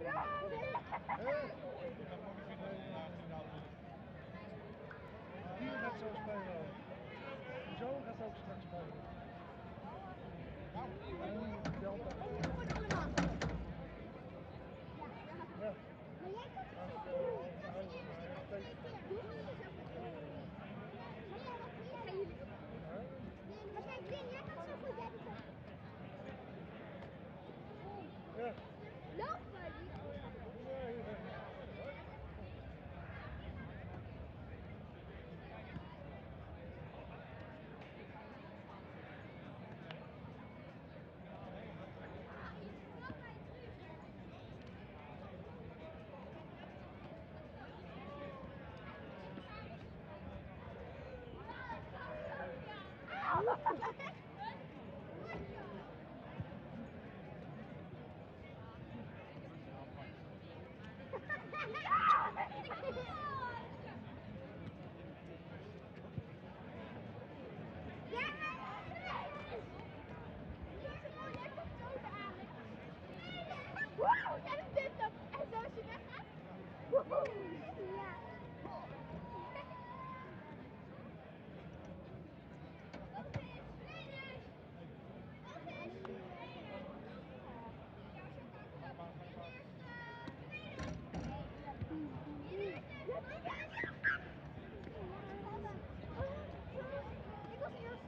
Ja, dat doe ik. Hier gaat ze ook spelen. Zo gaat ze ook straks spelen. Ja. Maar jij kan het zo doen. Dat is eerst en dat tweede keer. Doe niet zo. Maar ja, wat wil jij jullie? Maar kijk, Lin, jij kan zo goed hebben. Ja. Lopen! Wow, jij doet dit dan. En zo als je weggaat. Ja. Ik was eerst.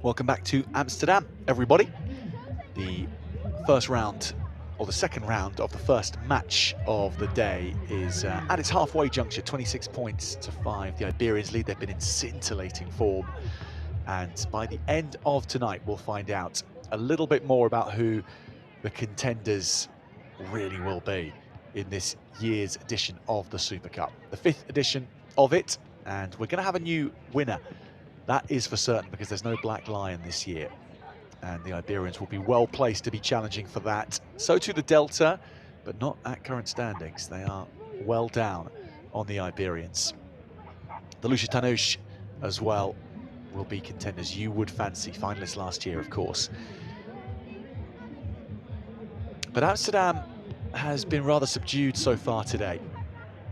Welcome back to Amsterdam, everybody. The first round, or the second round of the first match of the day is at its halfway juncture, 26 points to 5. The Iberians lead. They've been in scintillating form. And by the end of tonight, we'll find out a little bit more about who the contenders really will be in this year's edition of the Super Cup. The 5th edition of it, and we're going to have a new winner. That is for certain, because there's no Black Lion this year. And the Iberians will be well placed to be challenging for that. So too the Delta, but not at current standings. They are well down on the Iberians. The Lusitanos as well will be contenders you would fancy, finalists last year, of course. But Amsterdam has been rather subdued so far today.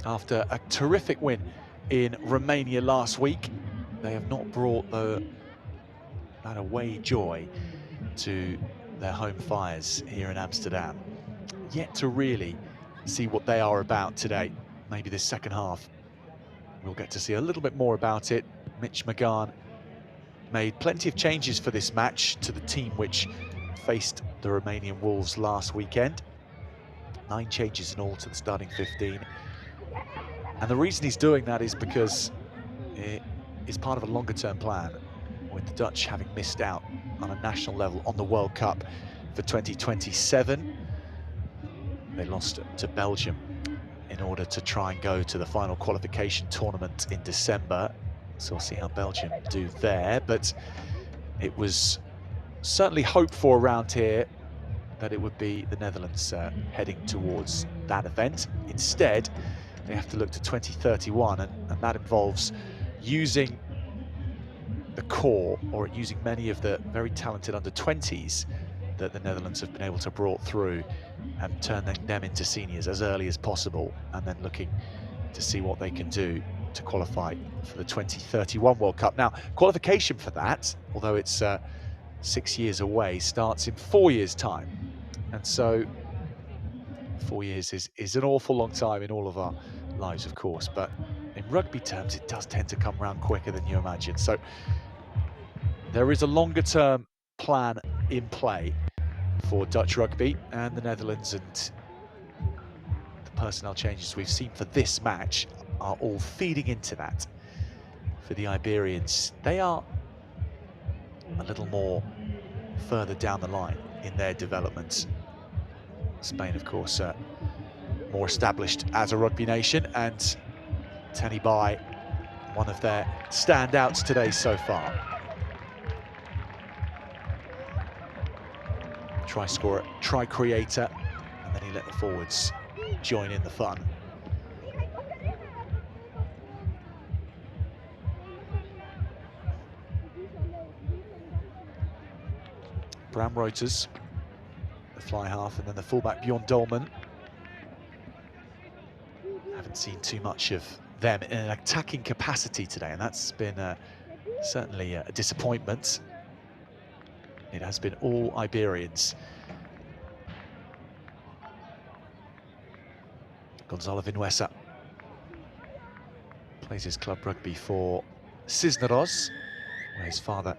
After a terrific win in Romania last week, they have not brought that away joy to their home fires here in Amsterdam. Yet to really see what they are about today. Maybe this second half we'll get to see a little bit more about it. Mitch McGahn made plenty of changes for this match to the team which faced the Romanian Wolves last weekend. 9 changes in all to the starting 15. And the reason he's doing that is because it is part of a longer-term plan, with the Dutch having missed out on a national level on the World Cup for 2027. They lost to Belgium in order to try and go to the final qualification tournament in December. So we'll see how Belgium do there. But it was certainly hoped for around here that it would be the Netherlands heading towards that event. Instead, they have to look to 2031, and that involves using the core, or using many of the very talented under-20s that the Netherlands have been able to brought through, and turning them into seniors as early as possible, and then looking to see what they can do to qualify for the 2031 World Cup. Now, qualification for that, although it's 6 years away, starts in 4 years' time. And so 4 years is an awful long time in all of our lives, of course, but in rugby terms, it does tend to come around quicker than you imagine. So there is a longer-term plan in play for Dutch rugby and the Netherlands, and the personnel changes we've seen for this match are all feeding into that. For the Iberians, they are a little more further down the line in their development. Spain, of course, more established as a rugby nation, and Tenny Bai, one of their standouts today so far. Try scorer, try creator, and then he let the forwards join in the fun. Bram Reuters, the fly half, and then the fullback Bjorn Dolman. Haven't seen too much of them in an attacking capacity today, and that's been certainly a disappointment. It has been all Iberians. Gonzalo Vinuesa plays his club rugby for Cisneros, where his father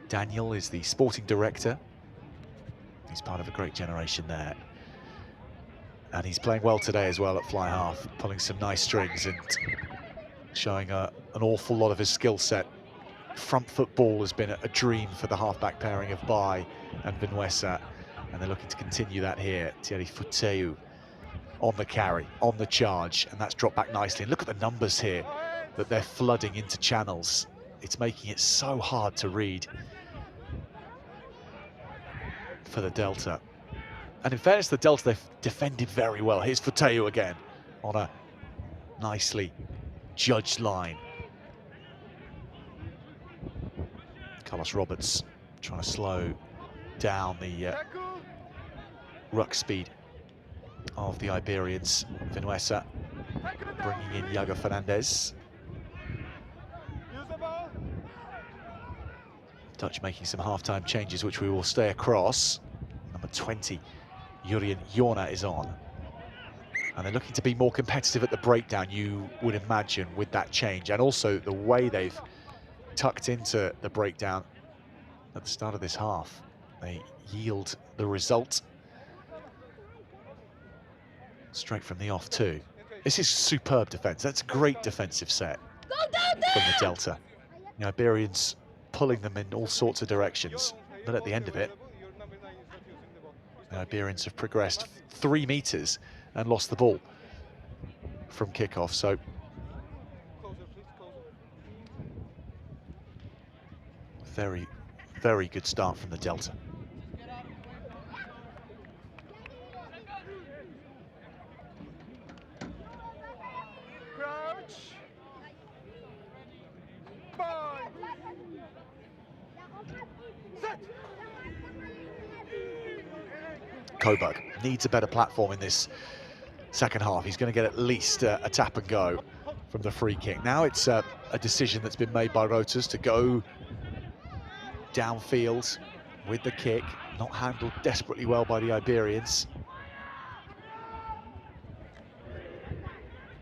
Daniel is the sporting director. He's part of a great generation there. And he's playing well today as well at fly half, pulling some nice strings and showing an awful lot of his skill set. Front foot ball has been a dream for the halfback pairing of Bai and Vinuesa, and they're looking to continue that here. Thierry Futeu on the carry, on the charge, and that's dropped back nicely. And look at the numbers here that they're flooding into channels. It's making it so hard to read for the Delta. And in fairness to the Delta, they've defended very well. Here's Futeu again on a nicely judged line. Carlos Roberts trying to slow down the ruck speed of the Iberians. Vinuesa bringing in Iago Fernandez. Dutch making some half-time changes, which we will stay across. Number 20, Jurien Jorna is on. And they're looking to be more competitive at the breakdown, you would imagine, with that change. And also the way they've tucked into the breakdown at the start of this half. They yield the result straight from the off too. This is superb defence. That's a great defensive set from the Delta. The Iberians pulling them in all sorts of directions, but at the end of it, the Iberians have progressed 3 meters and lost the ball from kickoff. So very, very good start from the Delta. Crouch. Bind. Set. Coburg needs a better platform in this second half. He's going to get at least a tap and go from the free kick. Now it's a decision that's been made by Roters to go downfield with the kick, not handled desperately well by the Iberians.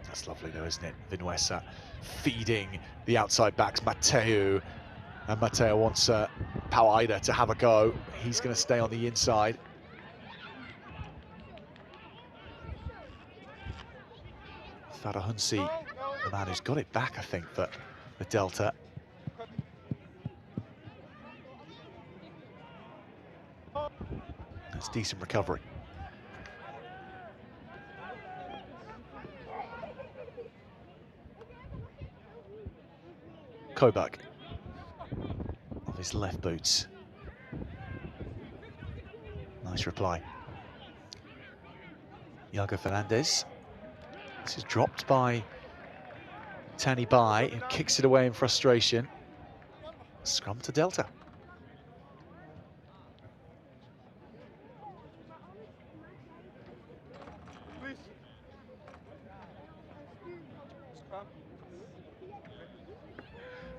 That's lovely though, isn't it? Vinuesa feeding the outside backs, Mateu, and Mateu wants Pauaida to have a go. He's going to stay on the inside. Farahunsi, the man who's got it back, I think, for the Delta. That's decent recovery. Coburg of his left boots. Nice reply. Iago Fernandez. This is dropped by Tani Bai, who kicks it away in frustration. Scrum to Delta. Please. Scrum.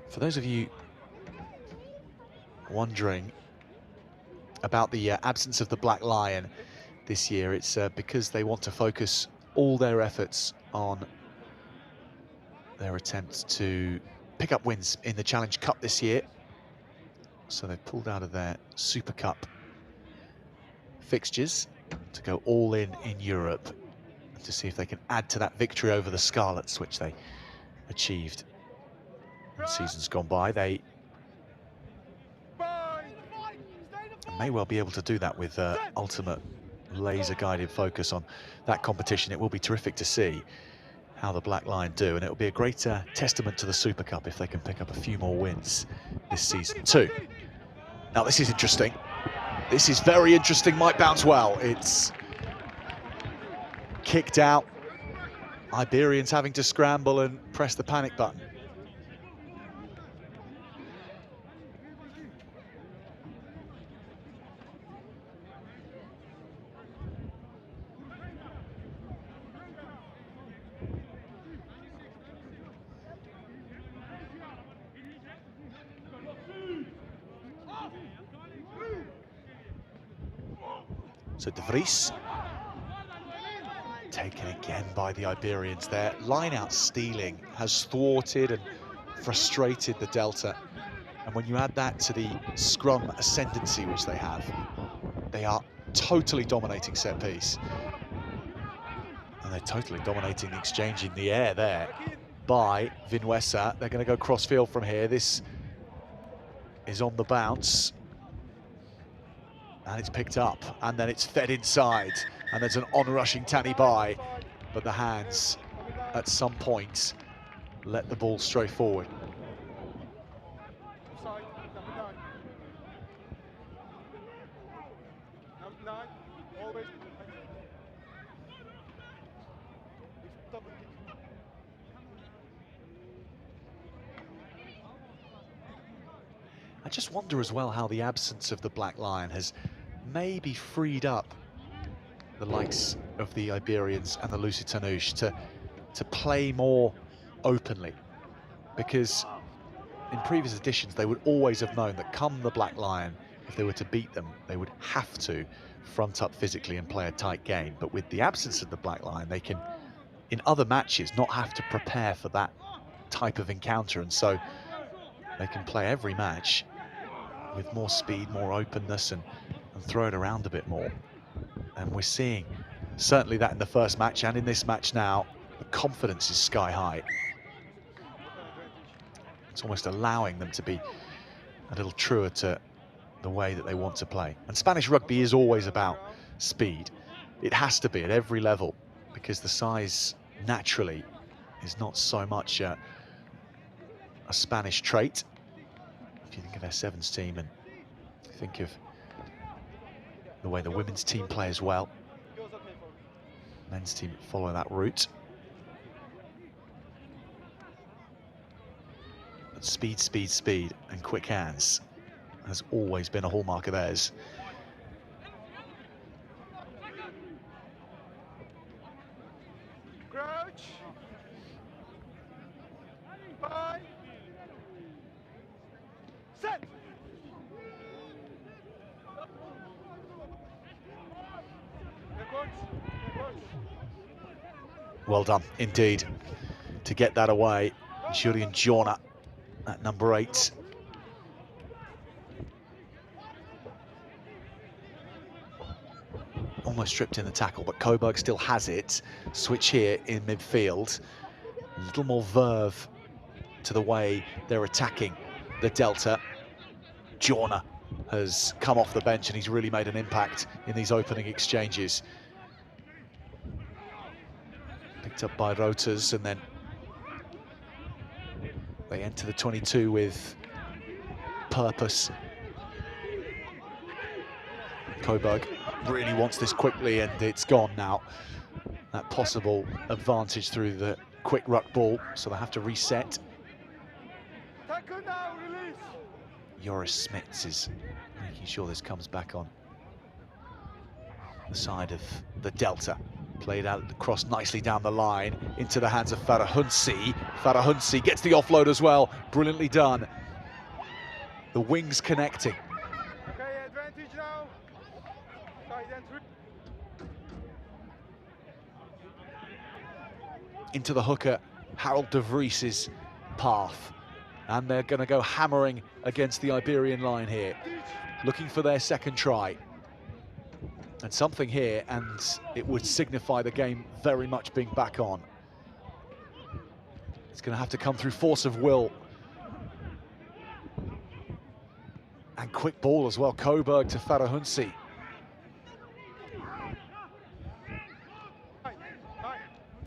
For those of you wondering about the absence of the Black Lion this year, it's because they want to focus all their efforts on their attempts to pick up wins in the Challenge Cup this year. So they've pulled out of their Super Cup fixtures to go all in Europe to see if they can add to that victory over the Scarlets, which they achieved in seasons gone by. They may well be able to do that with ultimate laser-guided focus on that competition. It will be terrific to see how the Black Lion do, and it will be a great testament to the Super Cup if they can pick up a few more wins this season too. Now this is interesting. This is very interesting. Might bounce well. It's kicked out. Iberians having to scramble and press the panic button. So De Vries, taken again by the Iberians. Their line-out stealing has thwarted and frustrated the Delta. And when you add that to the scrum ascendancy which they have, they are totally dominating set piece. And they're totally dominating the exchange in the air there by Vinuesa. They're going to go cross-field from here. This is on the bounce. And it's picked up, and then it's fed inside, and there's an on-rushing Tani Bai, but the hands at some point let the ball stray forward. Offside, number 9. Number 9, always. Double kick. I just wonder as well how the absence of the Black Lion has maybe freed up the likes of the Iberians and the Lusitanush to play more openly, because in previous editions they would always have known that come the Black Lion, if they were to beat them, they would have to front up physically and play a tight game. But with the absence of the Black Lion, they can, in other matches, not have to prepare for that type of encounter, and so they can play every match with more speed, more openness, and throw it around a bit more. And we're seeing certainly that in the first match and in this match now. The confidence is sky high. It's almost allowing them to be a little truer to the way that they want to play. And Spanish rugby is always about speed. It has to be at every level, because the size naturally is not so much a Spanish trait. If you think of their sevens team and think of the way the women's team play as well, men's team follow that route. But speed, speed, speed, and quick hands has always been a hallmark of theirs. Crouch. 5. Set. Backwards. Well done, indeed, to get that away. Julian Jorna at number 8. Almost stripped in the tackle, but Coburg still has it. Switch here in midfield. A little more verve to the way they're attacking the Delta. Jorna has come off the bench and he's really made an impact in these opening exchanges. Picked up by Roters, and then they enter the 22 with purpose. Coburg really wants this quickly, and it's gone now. That possible advantage through the quick ruck ball, so they have to reset. Tackle now, release. Joris Smits is making sure this comes back on the side of the Delta. Played out across nicely down the line into the hands of Farahunsi. Farahunsi gets the offload as well. Brilliantly done. The wings connecting. Okay, advantage now. Side entry. Into the hooker, Harold de Vries's path. And they're going to go hammering against the Iberian line here, looking for their second try. And something here, and it would signify the game very much being back on. It's going to have to come through force of will. And quick ball as well, Coburg to Farahunsi.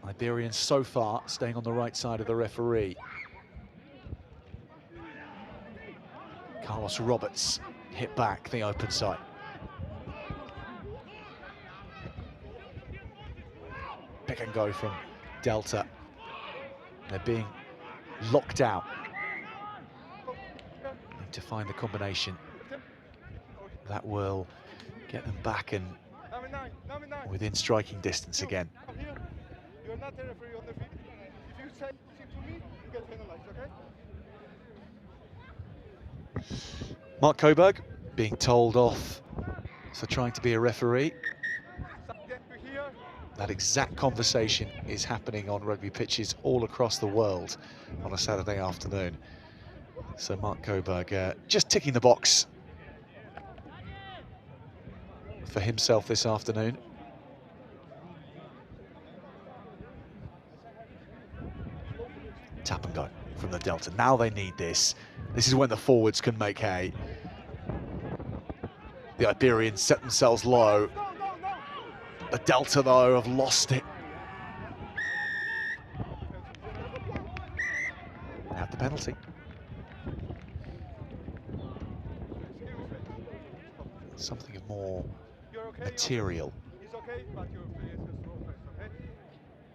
Iberians so far staying on the right side of the referee. Carlos Roberts hit back the open side. Pick and go from Delta. They're being locked out. Need to find the combination that will get them back and within striking distance again. You're not the referee on the field. If you say something to me, you get penalized, okay? Mark Coburg being told off for trying to be a referee. That exact conversation is happening on rugby pitches all across the world on a Saturday afternoon. So Mark Coburg just ticking the box for himself this afternoon. Tap and go from the Delta. Now they need this. This is when the forwards can make hay. The Iberians set themselves low. The Delta, though, have lost it. They have the penalty. Something of more material It's okay, but your players has no first, okay?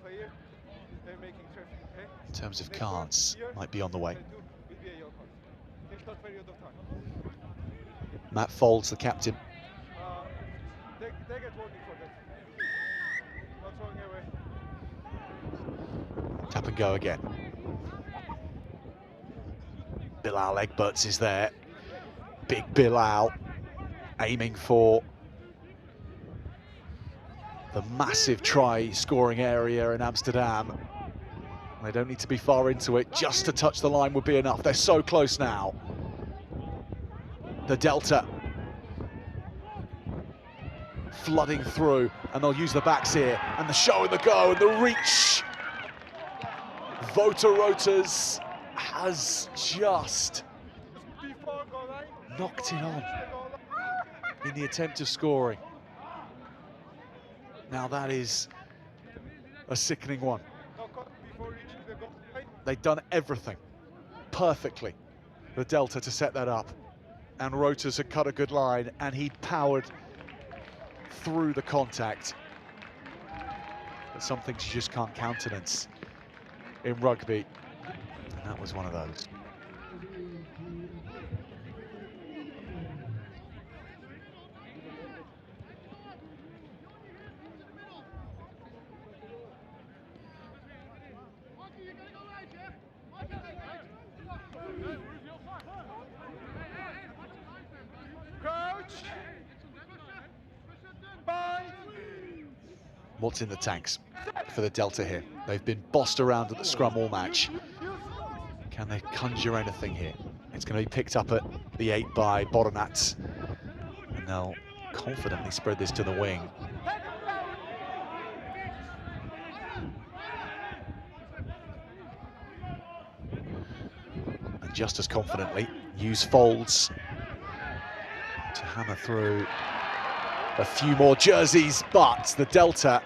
Player, they're making traffic, okay? in terms of cards. Might be on the way. Will be a yellow card. In short period of time. Matt Folds, the captain. They get warning for that. Not throwing away. Tap and go again. Bilal Egberts is there. Big Bilal aiming for the massive try-scoring area in Amsterdam. They don't need to be far into it. Just to touch the line would be enough. They're so close now. the Delta flooding through, and they'll use the backs here, and the show and the go and the reach. Votarotas has just knocked it on in the attempt of scoring. Now that is a sickening one. They've done everything perfectly, the Delta, to set that up, and Rotas had cut a good line, and he powered through the contact. But some things you just can't countenance in rugby, and that was one of those. What's in the tanks for the Delta here? They've been bossed around at the scrum all match. Can they conjure anything here? It's going to be picked up at the 8 by Boronat, and they'll confidently spread this to the wing. And just as confidently use folds to hammer through a few more jerseys, but the Delta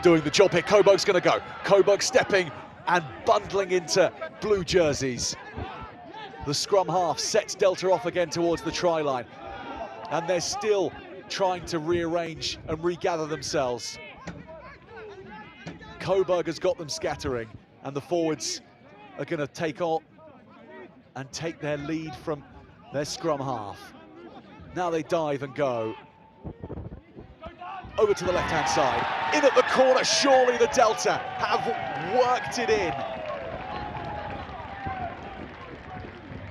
doing the job here. Coburg's going to go. Coburg stepping and bundling into blue jerseys. The scrum half sets Delta off again towards the try line, and they're still trying to rearrange and regather themselves. Coburg has got them scattering, and the forwards are going to take on and take their lead from their scrum half. Now they dive and go. Over to the left-hand side, in at the corner. Surely the Delta have worked it in.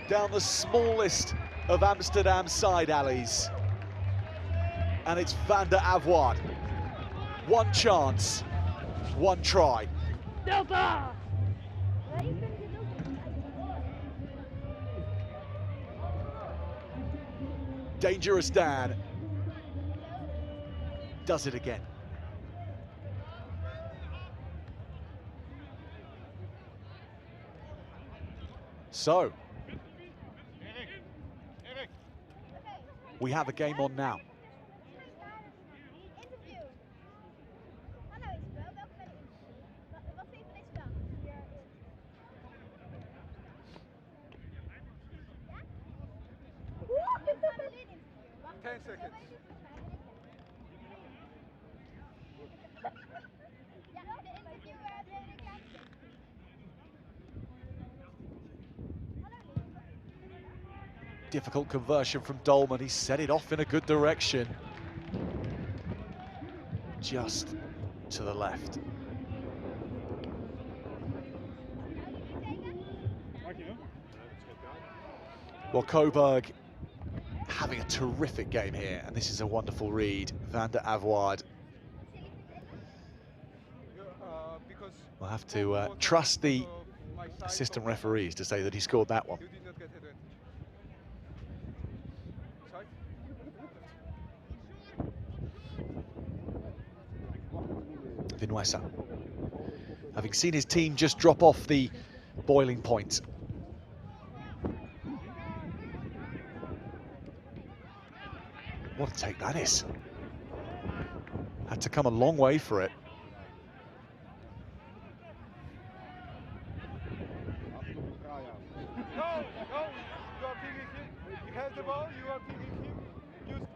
Down the smallest of Amsterdam's side alleys. And it's Van der Avoid. One chance, one try. Delta! Dangerous Dan does it again. So, we have a game on now. Difficult conversion from Dolman. He set it off in a good direction. Just to the left. Well, Coburg having a terrific game here, and this is a wonderful read. Van der Avoid. We'll have to trust the assistant referees to say that he scored that one. Vinuesa, having seen his team just drop off the boiling point. What a take that is. Had to come a long way for it. No, you are picking him. He has the ball, you are picking him.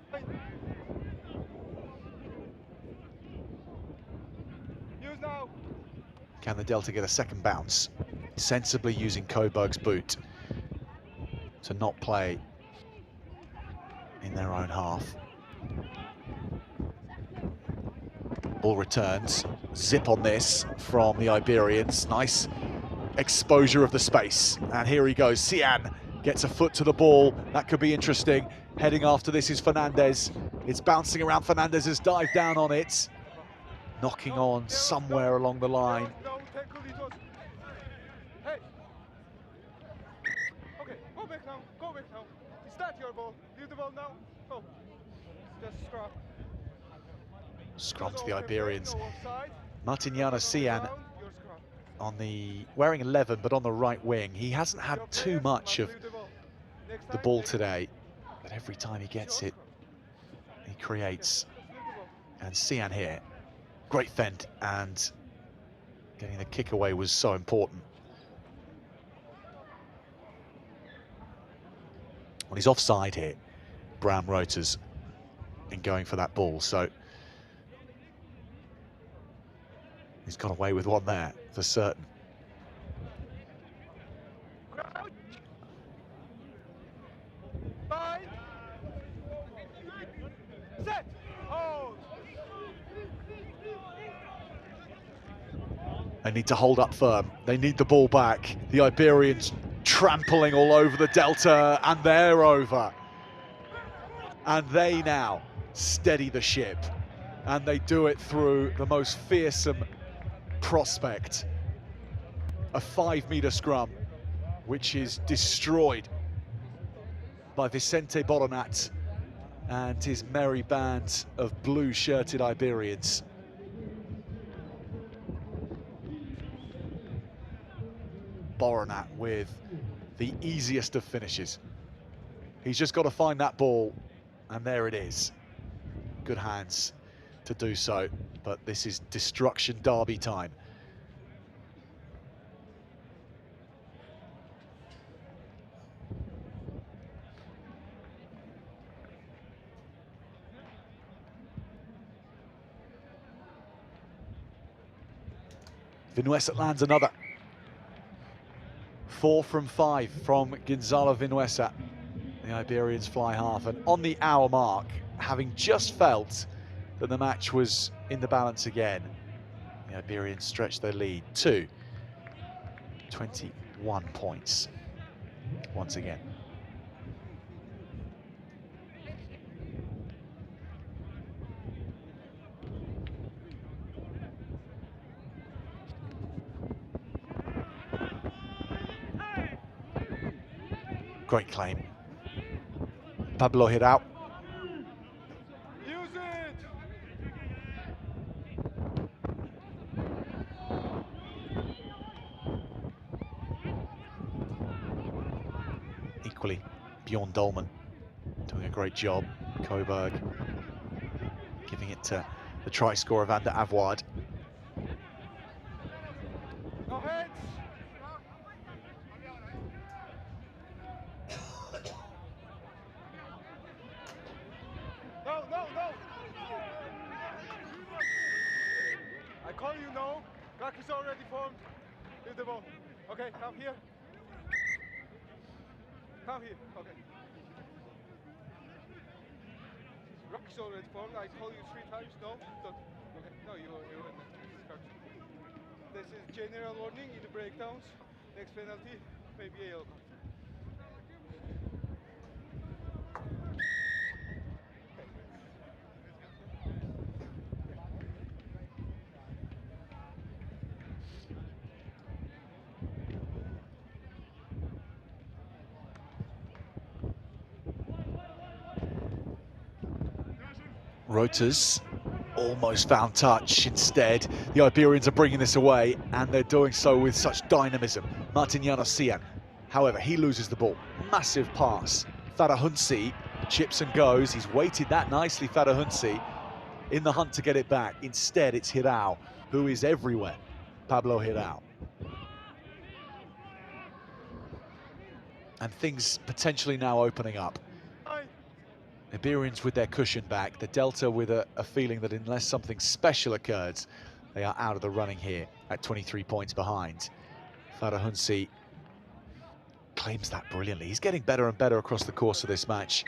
Use now. Can the Delta get a second bounce? Sensibly using Coburg's boot to not play in their own half. Ball returns. Zip on this from the Iberians. Nice exposure of the space. And here he goes. Cian gets a foot to the ball. That could be interesting. Heading after this is Fernandez. It's bouncing around. Fernandez has dived down on it. Knocking on somewhere along the line. No, tackle it was. Hey. Okay, go back now. Go back now. It's not your ball. You the ball now. Go. Just scrum. Scrum to Just the open play, Iberians. no offside. Martignana Sian Ground, your scrum. on the wearing 11, but on the right wing. He hasn't had Your too players much must of leave the ball. Next the time, ball next time. today, but every time he gets Your it, scrum. he creates. Just leave the ball. And Sian here, great fend, and getting the kick away was so important. Well, he's offside here, Bram Roters, in going for that ball, so he's got away with one there, for certain. Ground. Bind. Set. Hold. They need to hold up firm. They need the ball back. The Iberians trampling all over the Delta, and they're over. And they now steady the ship. And they do it through the most fearsome prospect. A 5-meter scrum, which is destroyed by Vicente Boronat and his merry band of blue-shirted Iberians. Boronat with the easiest of finishes. He's just got to find that ball, and there it is. Good hands to do so, but this is destruction derby time. Vinuesa lands another. 4 from 5 from Gonzalo Vinuesa. The Iberians fly half, and on the hour mark, having just felt that the match was in the balance again, the Iberians stretch their lead to 21 points once again. Great claim. Pablo Hirao. Use it. Equally, Bjorn Dolman doing a great job. Coburg giving it to the try scorer Van der Avoid. No heads. No, no, no. I call you no. Ruck is already formed. Leave the ball. Okay, come here. Come here. Okay. Ruck is already formed. I call you 3 times. No? Don't. Okay. No, you're in the discussion. This is general warning in the breakdowns. Next penalty, maybe a yellow card. Roters almost found touch. Instead, the Iberians are bringing this away, and they're doing so with such dynamism. Martignana Sian, however, he loses the ball. Massive pass. Farahunsi chips and goes. He's weighted that nicely, Farahunsi, in the hunt to get it back. Instead, it's Hirao, who is everywhere. Pablo Hirao. And things potentially now opening up. Iberians with their cushion back, the Delta with a feeling that unless something special occurs, they are out of the running here at 23 points behind. Farahunsi claims that brilliantly. He's getting better and better across the course of this match.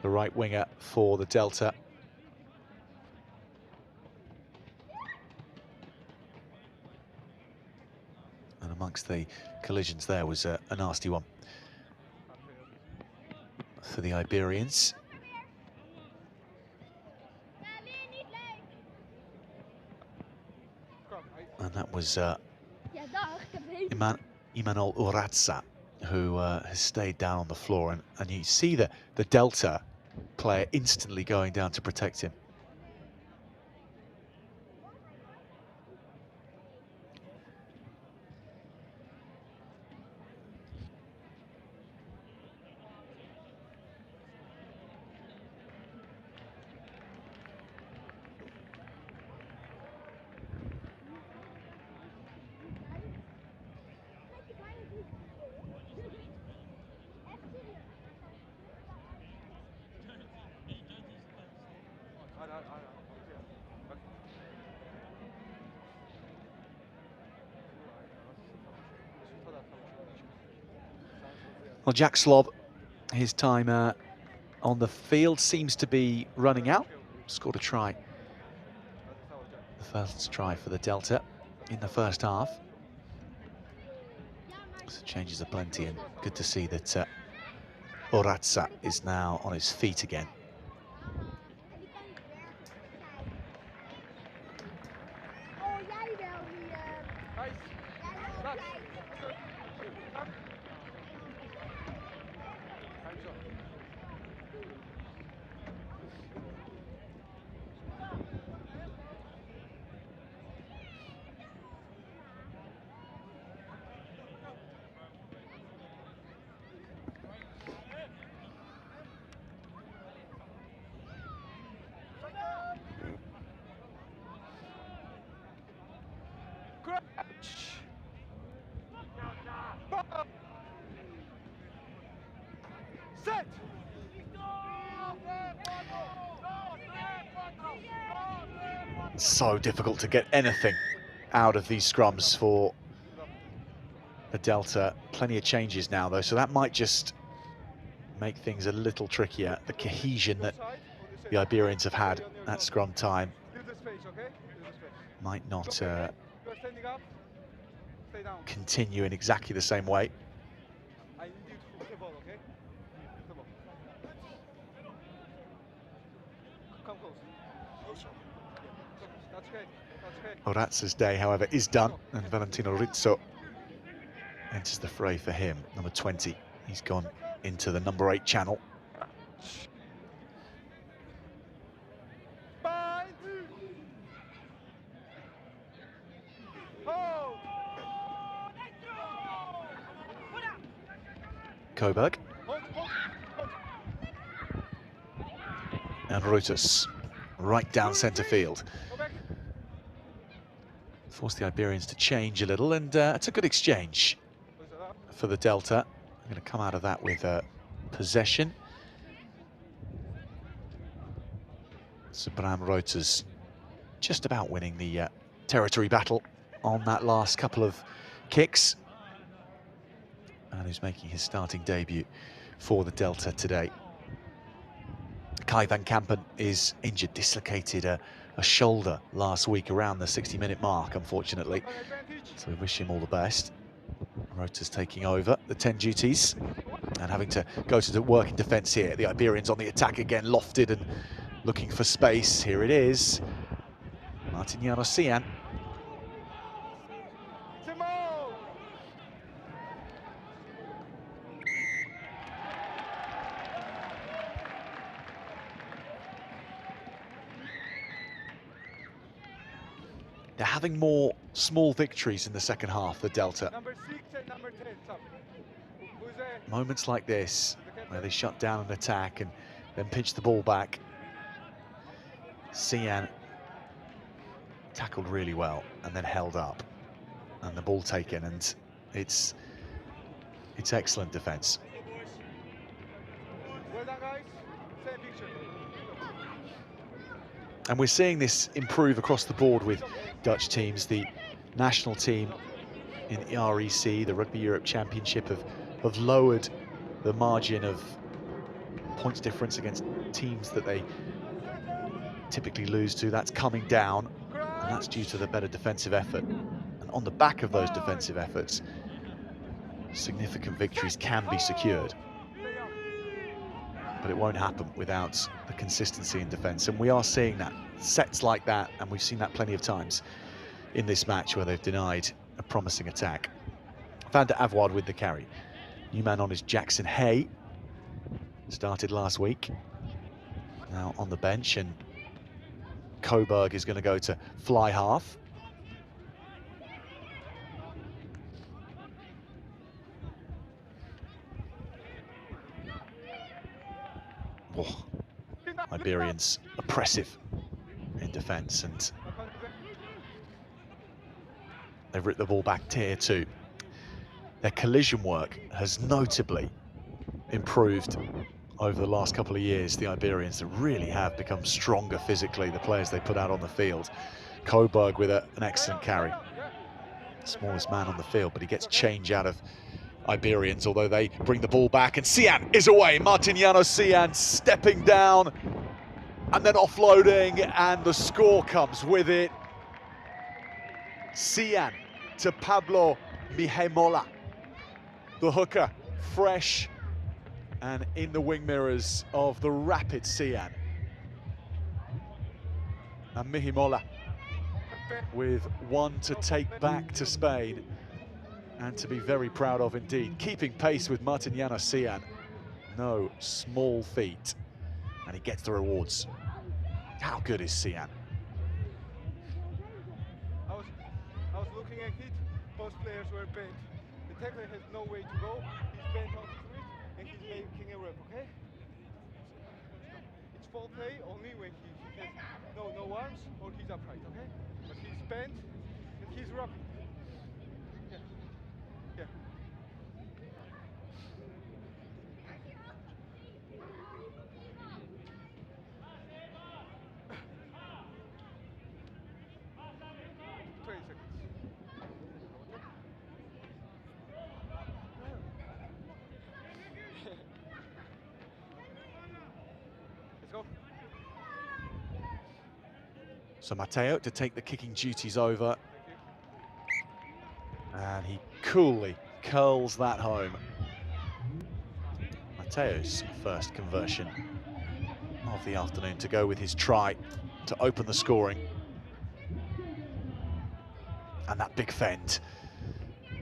The right winger for the Delta. And amongst the collisions there was a nasty one for the Iberians. And that was Imanol Uratsa who has stayed down on the floor, and you see the Delta player instantly going down to protect him. Well, Jack Slob, his time on the field seems to be running out. Scored a try. The first try for the Delta in the first half. So changes are plenty, and good to see that Orazza is now on his feet again. Oh, jij wel, die... Jij wel, jij. Set! So difficult to get anything out of these scrums for the Delta. Plenty of changes now, though, so that might just make things a little trickier. The cohesion that the Iberians have had at scrum time might not continue in exactly the same way. I need you to put the ball, okay? Come on. Come close. That's okay. That's okay. Orazza's day, however, is done, and Valentino Rizzo enters the fray for him, number 20. He's gone into the number 8 channel. Bind! Hold! Coburg Hold, hold, hold. and Reuters right down centre field. Go back. Forced the Iberians to change a little, and it's a good exchange for the Delta. I'm going to come out of that with possession. So Bram Reuters just about winning the territory battle on that last couple of kicks. And who's making his starting debut for the Delta today. Kai van Kampen is injured, dislocated a shoulder last week around the 60-minute mark, unfortunately. So we wish him all the best. Reuters taking over the 10 duties and having to go to the work in defence here. The Iberians on the attack again, lofted and looking for space. Here it is. Martiniano Cian. They're having more small victories in the second half, the Delta. Number 6 and number 10, stop. Who's there? Moments like this, where they shut down an attack and then pinch the ball back. Cian tackled really well and then held up, and the ball taken, and it's excellent defence. Well done, guys. Same picture. And we're seeing this improve across the board with Dutch teams. The national team in the REC, the Rugby Europe Championship, have lowered the margin of points difference against teams that they typically lose to. That's coming down, and that's due to the better defensive effort. And on the back of those defensive efforts, significant victories can be secured. But it won't happen without the consistency in defence, and we are seeing that. Sets like that, and we've seen that plenty of times in this match where they've denied a promising attack. Van der Avoid with the carry. New man on is Jackson Hay. Started last week. Now on the bench, and Coburg is going to go to fly half. Oh, Iberians oppressive in defence, and they've ripped the ball back to here too. Their collision work has notably improved over the last couple of years. The Iberians that really have become stronger physically, the players they put out on the field. Coburg with an excellent carry. Smallest man on the field, but he gets change out of Iberians, although they bring the ball back, and Cian is away. Martiniano Cian stepping down and then offloading, and the score comes with it. Cian to Pablo Mihemola. The hooker, fresh and in the wing mirrors of the rapid Cian. And Mihemola with one to take back to Spain, and to be very proud of indeed. Keeping pace with Martiniano Cian. No small feat. And he gets the rewards. How good is Cian? I was looking at it, both players were bent. The tackler has no way to go, he's bent onto it, and he's making a rep, okay? It's full play only when he has no arms or he's upright, okay? But he's bent and he's rubbing. Yeah. Yeah. Let's go. So Matteo to take the kicking duties over. And he coolly curls that home. Matteo's first conversion of the afternoon to go with his try to open the scoring. And that big fend.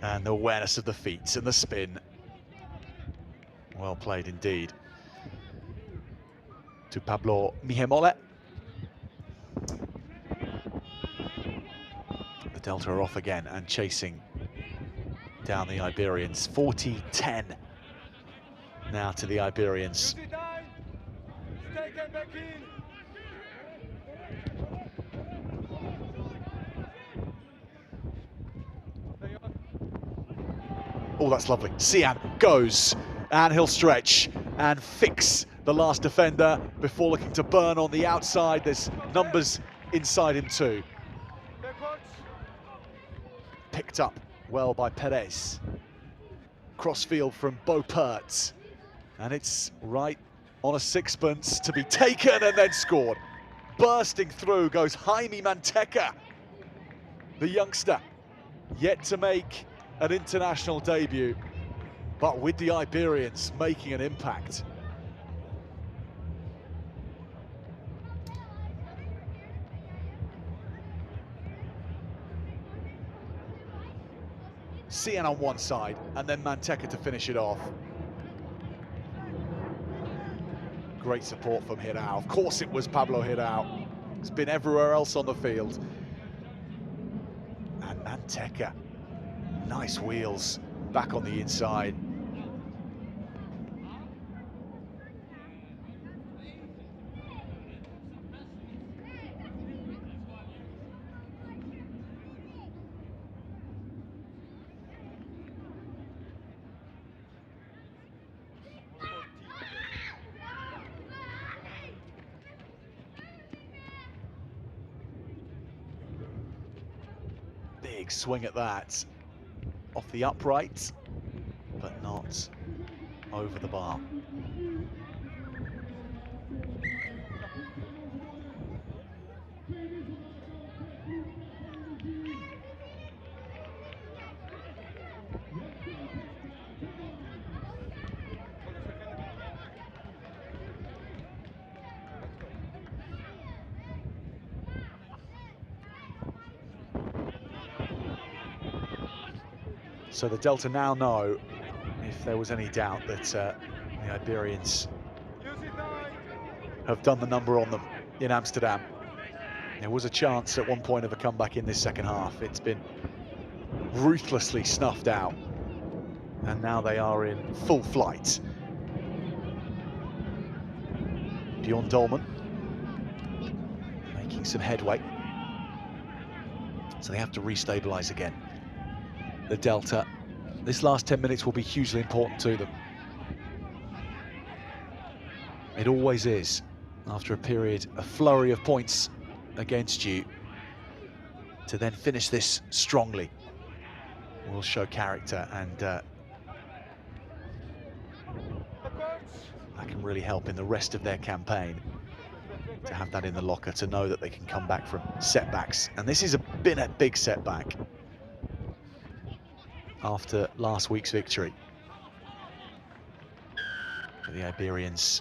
And the awareness of the feet and the spin. Well played indeed. To Pablo Mihemola. The Delta are off again and chasing down the Iberians. 40-10 now to the Iberians. Take them back in. Oh, that's lovely. Cian goes, and he'll stretch and fix the last defender before looking to burn on the outside. There's numbers inside him too. Backwards. Picked up well by Perez. Crossfield from Beaupert. And it's right on a sixpence to be taken and then scored. Bursting through goes Jaime Manteca, the youngster, yet to make an international debut, but with the Iberians making an impact. Cian on one side, and then Manteca to finish it off. Great support from Hirao. Of course it was Pablo Hirao. He's been everywhere else on the field. And Manteca, nice wheels back on the inside. Big swing at that. Off the upright, but not over the bar. So the Delta now know if there was any doubt that the Iberians Use it 9. have done the number on them in Amsterdam. There was a chance at one point of a comeback in this second half. It's been ruthlessly snuffed out, and now they are in full flight. Bjorn Dolman making some headway, so they have to restabilise again. The Delta, this last 10 minutes will be hugely important to them. It always is, after a period, a flurry of points against you, to then finish this strongly will show character, and that can really help in the rest of their campaign, to have that in the locker, to know that they can come back from setbacks. And this has been a big setback after last week's victory. But the Iberians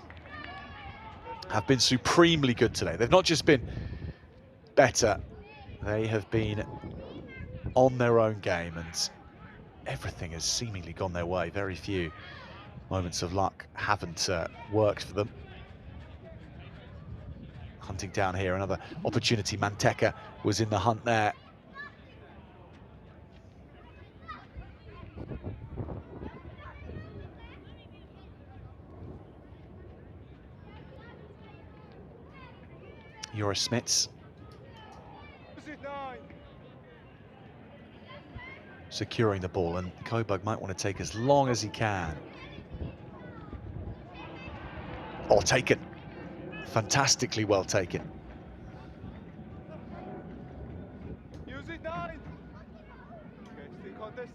have been supremely good today. They've not just been better, they have been on their own game, and everything has seemingly gone their way. Very few moments of luck haven't worked for them. Hunting down here, another opportunity. Manteca was in the hunt there. Eurosmits securing the ball, and Coburg might want to take as long as he can. Oh, taken. Fantastically well taken. Use it 9. Okay, still contest.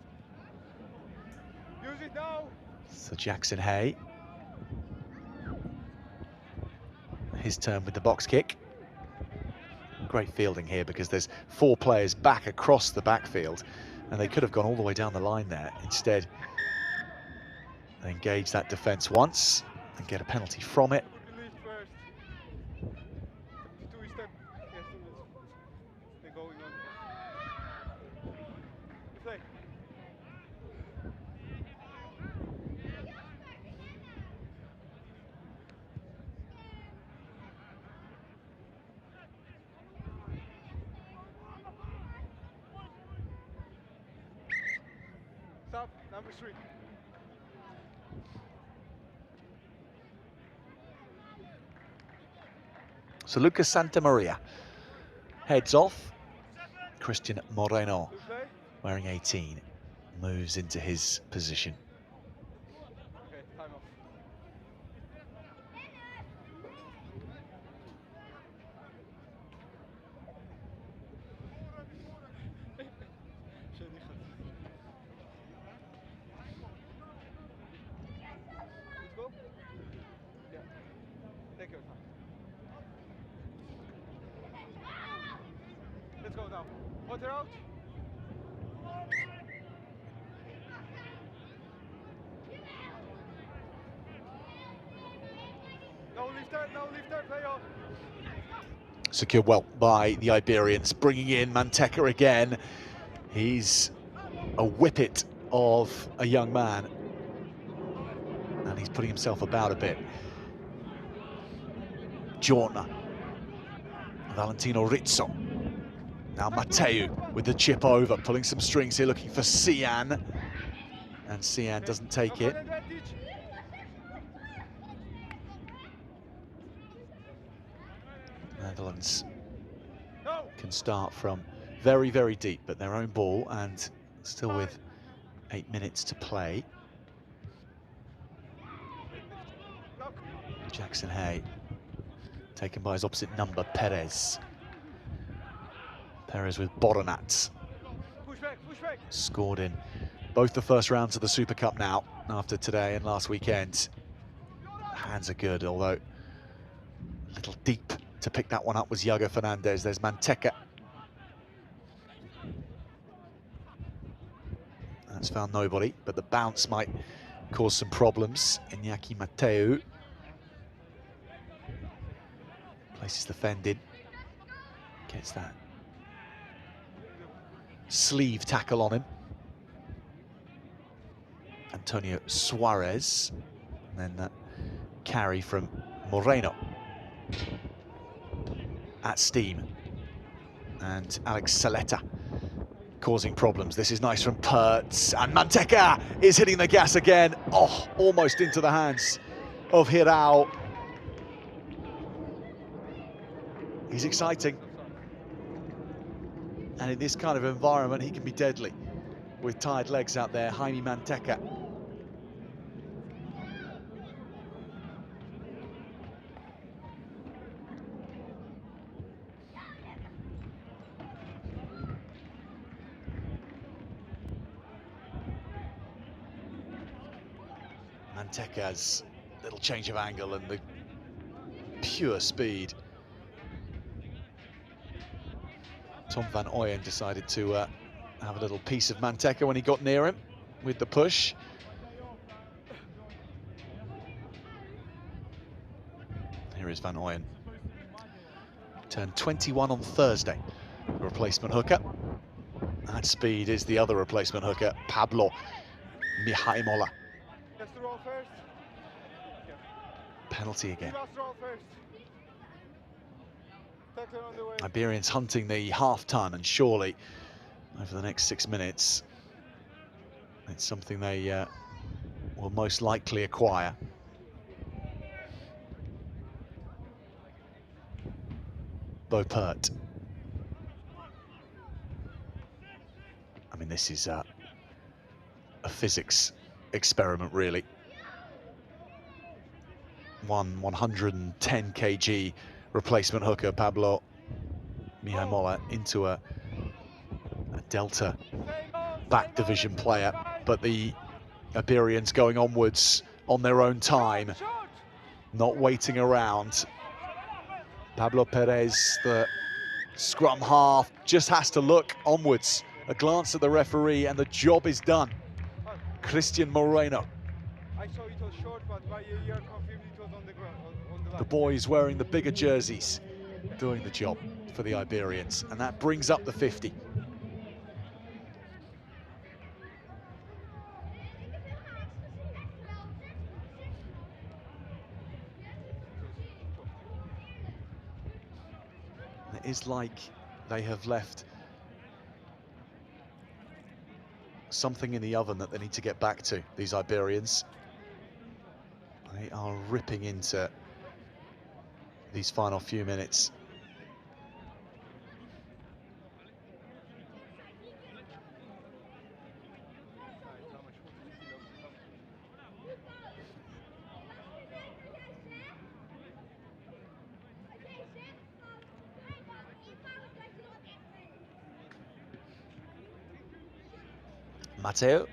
Use it now. So Jackson Hay, his turn with the box kick. Great fielding here, because there's 4 players back across the backfield, and they could have gone all the way down the line there. Instead, they engage that defence once and get a penalty from it. Release first. 2 step. Yes, 2 minutes. They're going on. Play. Stop, number 3. So Lucas Santamaria heads off. Christian Moreno, Good play. wearing 18, moves into his position. Okay, time off. Let's go. Yeah. Take your time. Let's go now. Water out. No lifter, play on. Secured well by the Iberians, bringing in Manteca again. He's a whippet of a young man, and he's putting himself about a bit. Giorna, Valentino Rizzo. Now Matteo with the chip over, pulling some strings here, looking for Cian. And Cian doesn't take it. Netherlands can start from very, very deep, but their own ball, and still with 8 minutes to play. Jackson Hay, taken by his opposite number, Perez. Perez with Boronat. Push back, push back. Scored in both the first rounds of the Super Cup now, after today and last weekend. Hands are good, although a little deep to pick that one up was Yago Fernandez. There's Manteca. That's found nobody, but the bounce might cause some problems. Iñaki Mateu places the fend in, gets that sleeve tackle on him. And Antonio Suarez. And then that carry from Moreno. At steam. And Alex Saleta causing problems. This is nice from Pertz, and Manteca is hitting the gas again. Oh, almost into the hands of Hirao. He's exciting. And in this kind of environment, he can be deadly with tired legs out there. Jaime Manteca. Manteca's little change of angle and the pure speed. Tom van Ooyen decided to have a little piece of Manteca when he got near him with the push. Here is van Ooyen. Turned 21 on Thursday. Replacement hooker. At speed is the other replacement hooker, Pablo Mihaimola. Just roll first. Penalty again. Just roll first. Tackle on the way. Iberians hunting the half-ton, and surely over the next 6 minutes it's something they will most likely acquire. Beaupert. I mean, this is a physics experiment, really. 110 kg replacement hooker, Pablo Mihaimola, into a Delta back division player, but the Iberians going onwards on their own time, not waiting around. Pablo Perez, the scrum half, just has to look onwards. A glance at the referee and the job is done. Christian Moreno. I saw it was short, but by a year confirmed it was on the ground, on the line. The boys wearing the bigger jerseys doing the job for the Iberians, and that brings up the 50. It is like they have left something in the oven that they need to get back to, these Iberians. They are ripping into these final few minutes. Mateo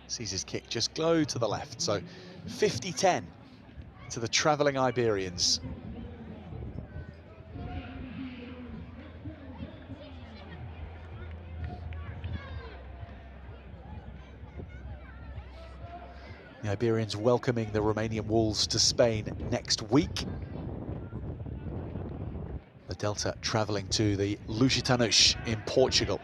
sees his kick just glow to the left, so 50-10 to the travelling Iberians. The Iberians welcoming the Romanian Wolves to Spain next week. The Delta travelling to the Lusitanos in Portugal.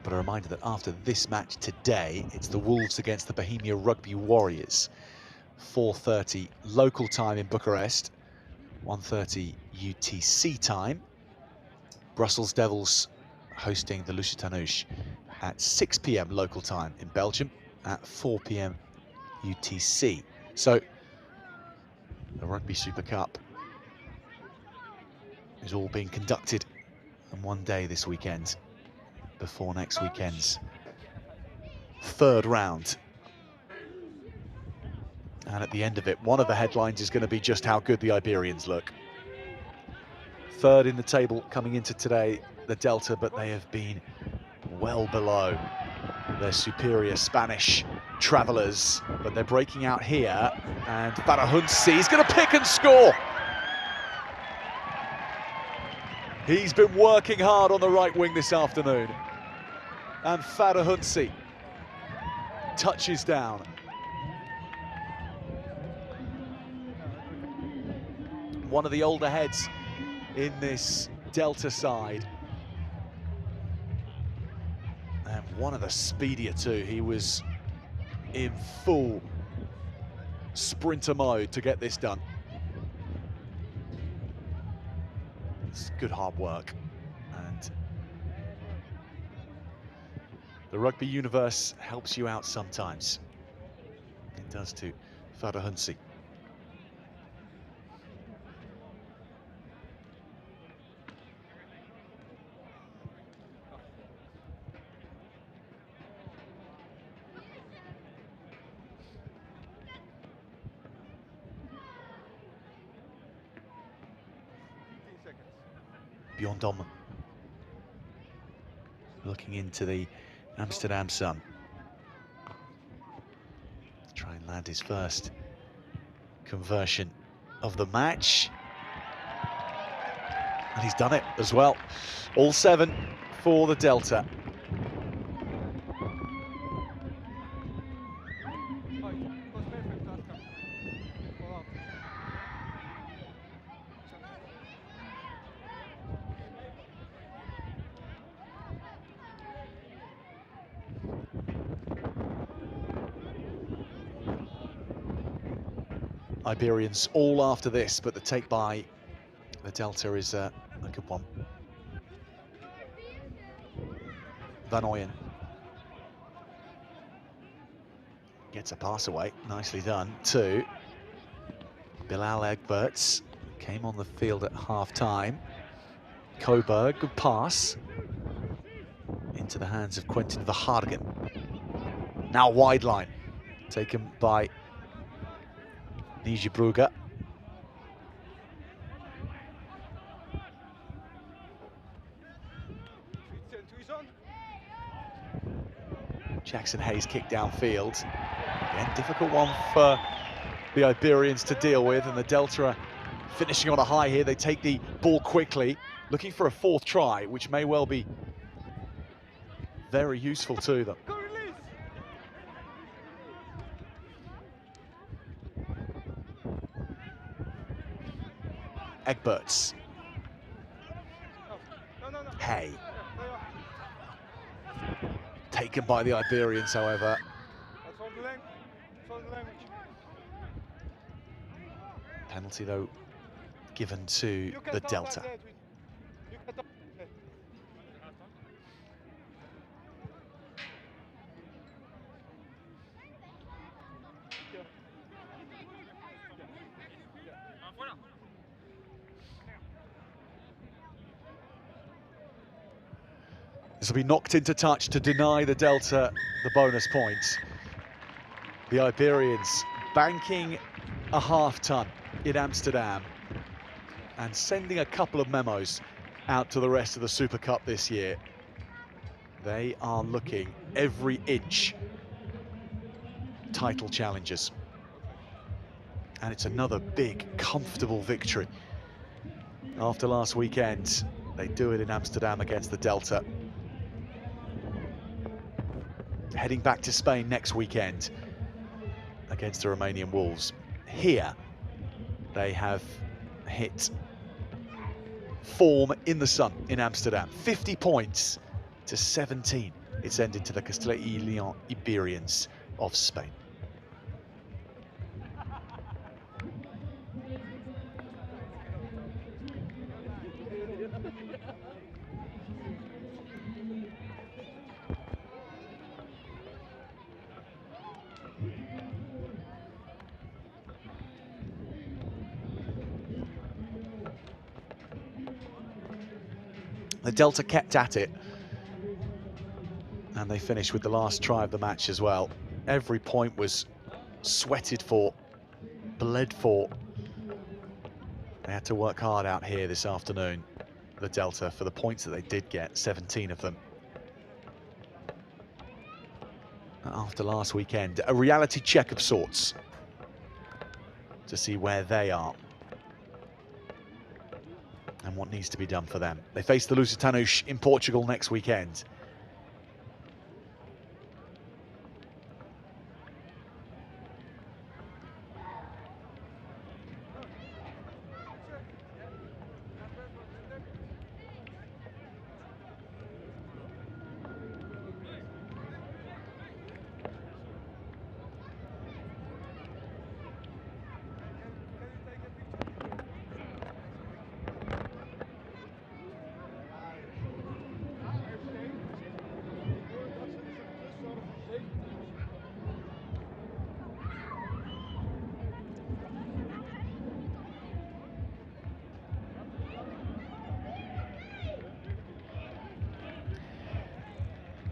But a reminder that after this match today, it's the Wolves against the Bohemia Rugby Warriors. 4:30 local time in Bucharest, 1:30 UTC time. Brussels Devils hosting the Lusitanos at 6 p.m. local time in Belgium, at 4 p.m. UTC. So the Rugby Super Cup is all being conducted in one day this weekend, before next weekend's third round. And at the end of it, one of the headlines is going to be just how good the Iberians look. Third in the table coming into today, the Delta, but they have been well below their superior Spanish travellers. But they're breaking out here, and Farahunsi is going to pick and score. He's been working hard on the right wing this afternoon. And Farahunsi touches down. one of the older heads in this Delta side. And one of the speedier too. He was in full sprinter mode to get this done. It's good hard work. And the rugby universe helps you out sometimes. It does to Farah Hunsi. Bjorn Dolman looking into the Amsterdam sun. Try and land his first conversion of the match. And he's done it as well. All 7 for the Delta. Iberians all after this, but the take by the Delta is a good one. Van Ooyen gets a pass away, nicely done to Bilal Egberts. Came on the field at half-time. Coburg, good pass into the hands of Quentin Verhagen. Now wide line, taken by Nijibruga. Jackson Hayes kicked downfield. Again, difficult one for the Iberians to deal with, and the Delta are finishing on a high here. They take the ball quickly, looking for a 4th try, which may well be very useful to them. Egberts. Hay. Taken by the Iberians, however. Penalty, though, given to the Delta. This will be knocked into touch to deny the Delta the bonus points. The Iberians banking a half-ton in Amsterdam and sending a couple of memos out to the rest of the Super Cup this year. They are looking every inch title challengers. And it's another big, comfortable victory. After last weekend, they do it in Amsterdam against the Delta. Heading back to Spain next weekend against the Romanian Wolves. Here, they have hit form in the sun in Amsterdam. 50 points to 17. It's ended to the CASTILLA y León Iberians of Spain. The Delta kept at it, and they finished with the last try of the match as well. Every point was sweated for, bled for. They had to work hard out here this afternoon, the Delta, for the points that they did get, 17 of them. After last weekend, a reality check of sorts to see where they are and what needs to be done for them. They face the Lusitanos in Portugal next weekend.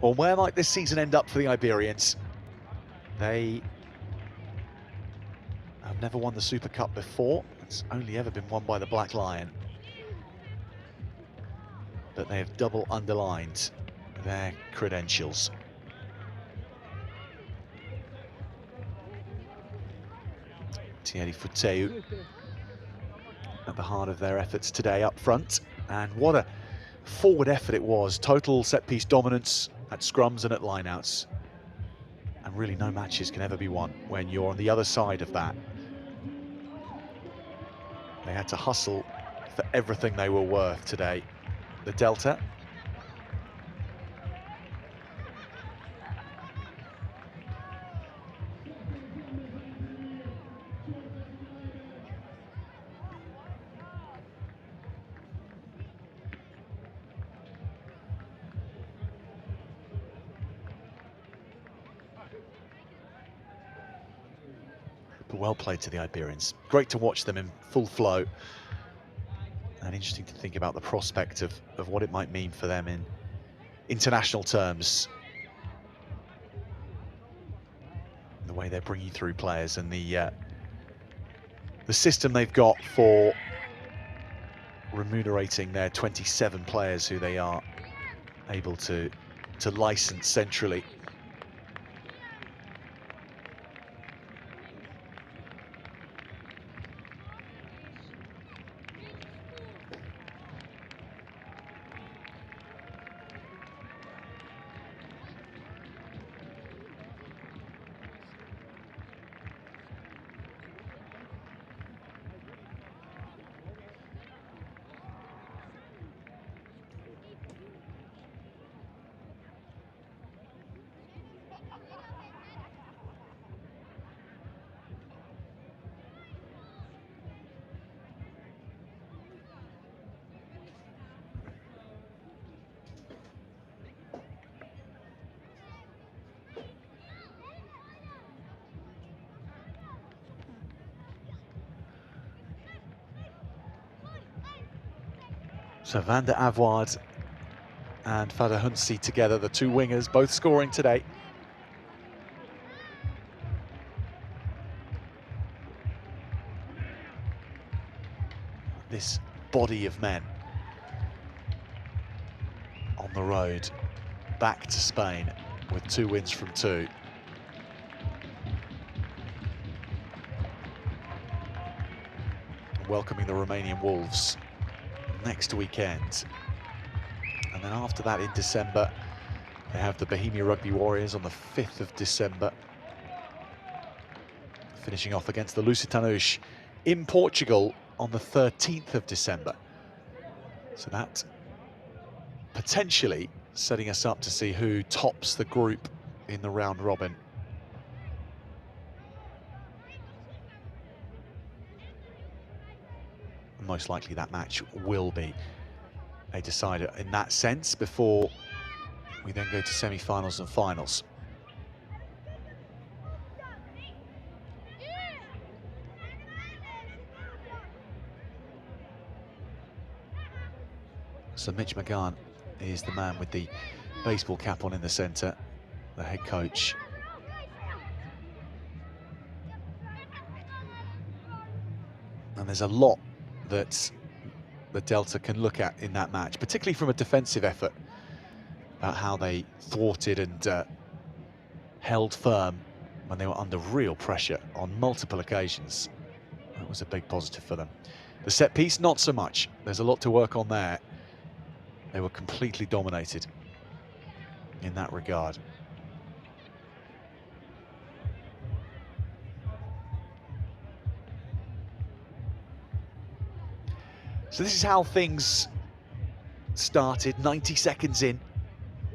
Well, where might this season end up for the Iberians? They have never won the Super Cup before. It's only ever been won by the Black Lion. But they have double underlined their credentials. Thierry Fouteu at the heart of their efforts today up front. And what a forward effort it was. Total set-piece dominance at scrums and at lineouts. And really no matches can ever be won when you're on the other side of that. They had to hustle for everything they were worth today. The Delta. But well played to the Iberians. Great to watch them in full flow. And interesting to think about the prospect of what it might mean for them in international terms. The way they're bringing through players and the system they've got for remunerating their 27 players who they are able to license centrally. So Van der Avoid and Fada Hunsi together, the two wingers, both scoring today. This body of men on the road back to Spain with 2 wins from 2. Welcoming the Romanian Wolves next weekend. And then after that in December, they have the Bohemia Rugby Warriors on the 5th of December. Finishing off against the Lusitanos in Portugal on the 13th of December. So that potentially setting us up to see who tops the group in the round robin. Most likely that match will be a decider in that sense before we then go to semi-finals and finals. So Mitch McGann is the man with the baseball cap on in the centre, the head coach. And there's a lot that the Delta can look at in that match, particularly from a defensive effort, about how they thwarted and held firm when they were under real pressure on multiple occasions. That was a big positive for them. The set piece, not so much. There's a lot to work on there. They were completely dominated in that regard. So this is how things started. 90 seconds in,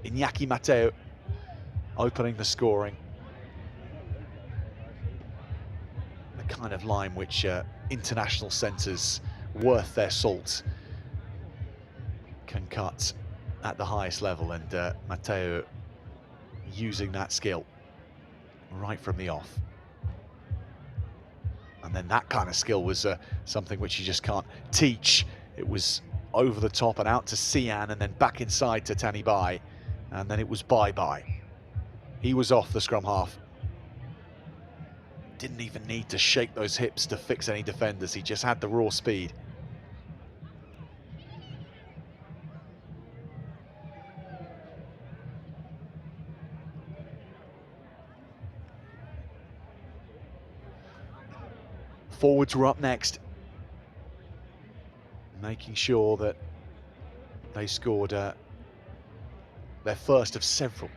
Iñaki Mateo opening the scoring. The kind of line which international centres worth their salt can cut at the highest level, and Mateo using that skill right from the off. And then that kind of skill was something which you just can't teach. It was over the top and out to Sian and then back inside to Tanibai. And then it was bye-bye. He was off the scrum half. Didn't even need to shake those hips to fix any defenders. He just had the raw speed. Forwards were up next, making sure that they scored their first of several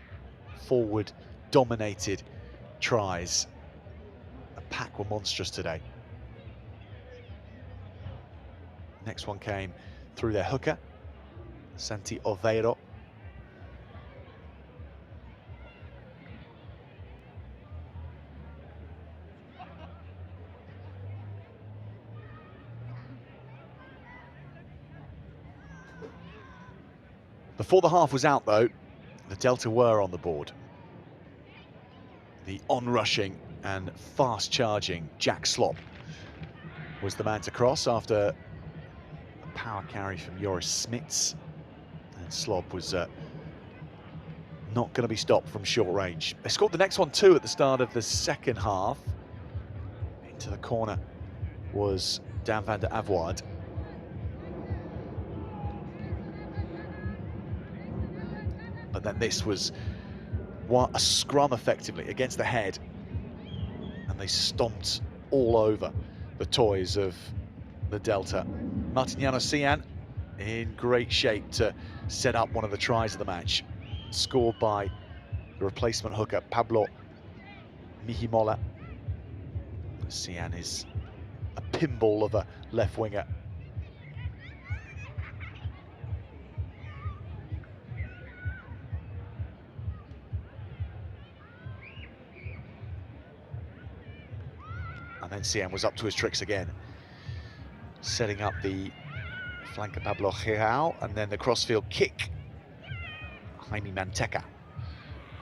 forward-dominated tries. The pack were monstrous today. Next one came through their hooker, Santi Oveiro. Before the half was out, though, the Delta were on the board. The on-rushing and fast-charging Jack Slop was the man to cross after a power carry from Joris Smits. And Slop was not going to be stopped from short range. They scored the next one too at the start of the second half. Into the corner was Dan van der Avoid. But then this was a scrum effectively against the head, and they stomped all over the toys of the Delta. Martiniano Cian in great shape to set up one of the tries of the match, scored by the replacement hooker Pablo Mihimola. Cian is a pinball of a left winger. And then Cian was up to his tricks again, setting up the flanker Pablo Girao, and then the crossfield kick. Jaime Manteca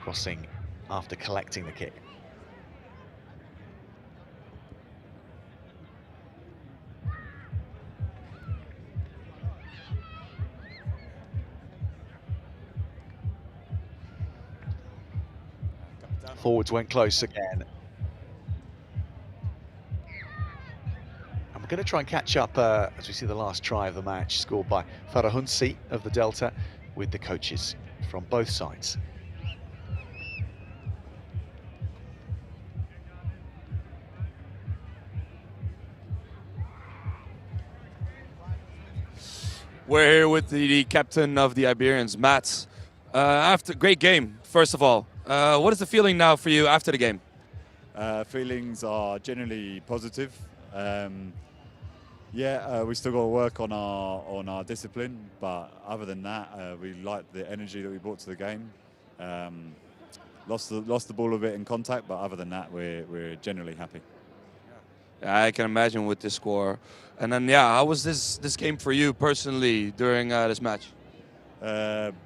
crossing after collecting the kick. Forwards went close again. Going to try and catch up as we see the last try of the match scored by Farahunsi of the Delta with the coaches from both sides. We're here with the captain of the Iberians, Matt. After great game, first of all. What is the feeling now for you after the game? Feelings are generally positive. We still got to work on our discipline, but other than that, we like the energy that we brought to the game. Lost the ball a bit in contact, but other than that, we're generally happy. Yeah, I can imagine with this score. And then, how was this game for you personally during this match?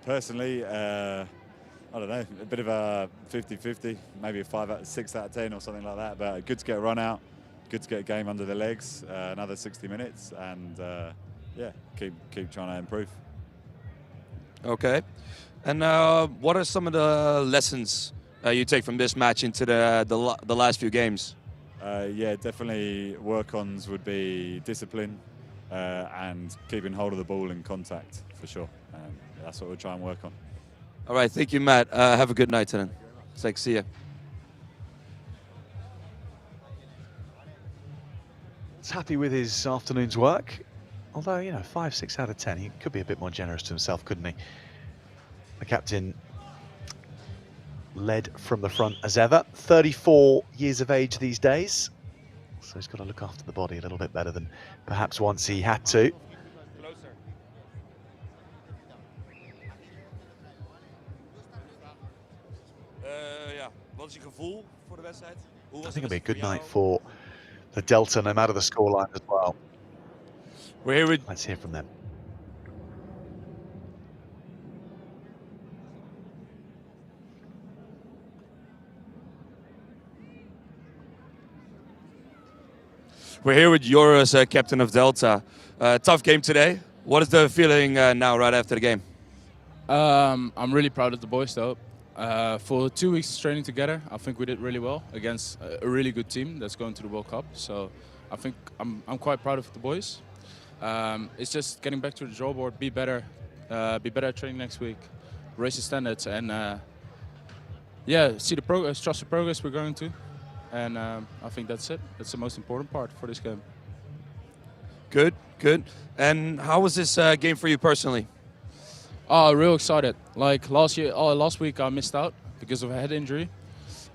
Personally, I don't know, a bit of a 50-50, maybe a 6 out of 10 or something like that. But good to get a run out. Good to get a game under the legs, another 60 minutes, and keep trying to improve. Okay. And what are some of the lessons you take from this match into the last few games? Definitely work-ons would be discipline and keeping hold of the ball in contact, for sure. That's what we'll try and work on. All right, thank you, Matt. Have a good night, then. Thanks, see you. He's happy with his afternoon's work, although, 5-6 out of 10, he could be a bit more generous to himself, couldn't he? The captain led from the front as ever, 34 years of age these days, so he's got to look after the body a little bit better than perhaps once he had to. Wat is je gevoel voor de wedstrijd? I think it'll be a good night for the Delta, no matter the scoreline as well. We're here with... Let's hear from them. We're here with Joris, captain of Delta. Tough game today. What is the feeling now right after the game? I'm really proud of the boys, though. For 2 weeks training together, I think we did really well against a really good team that's going to the World Cup. So I think I'm quite proud of the boys. It's just getting back to the drawing board, be better at training next week, raise the standards, and yeah, see the progress, trust the progress we're going to, and I think that's it. That's the most important part for this game. Good, good. And how was this game for you personally? Oh, real excited. Like last week I missed out because of a head injury.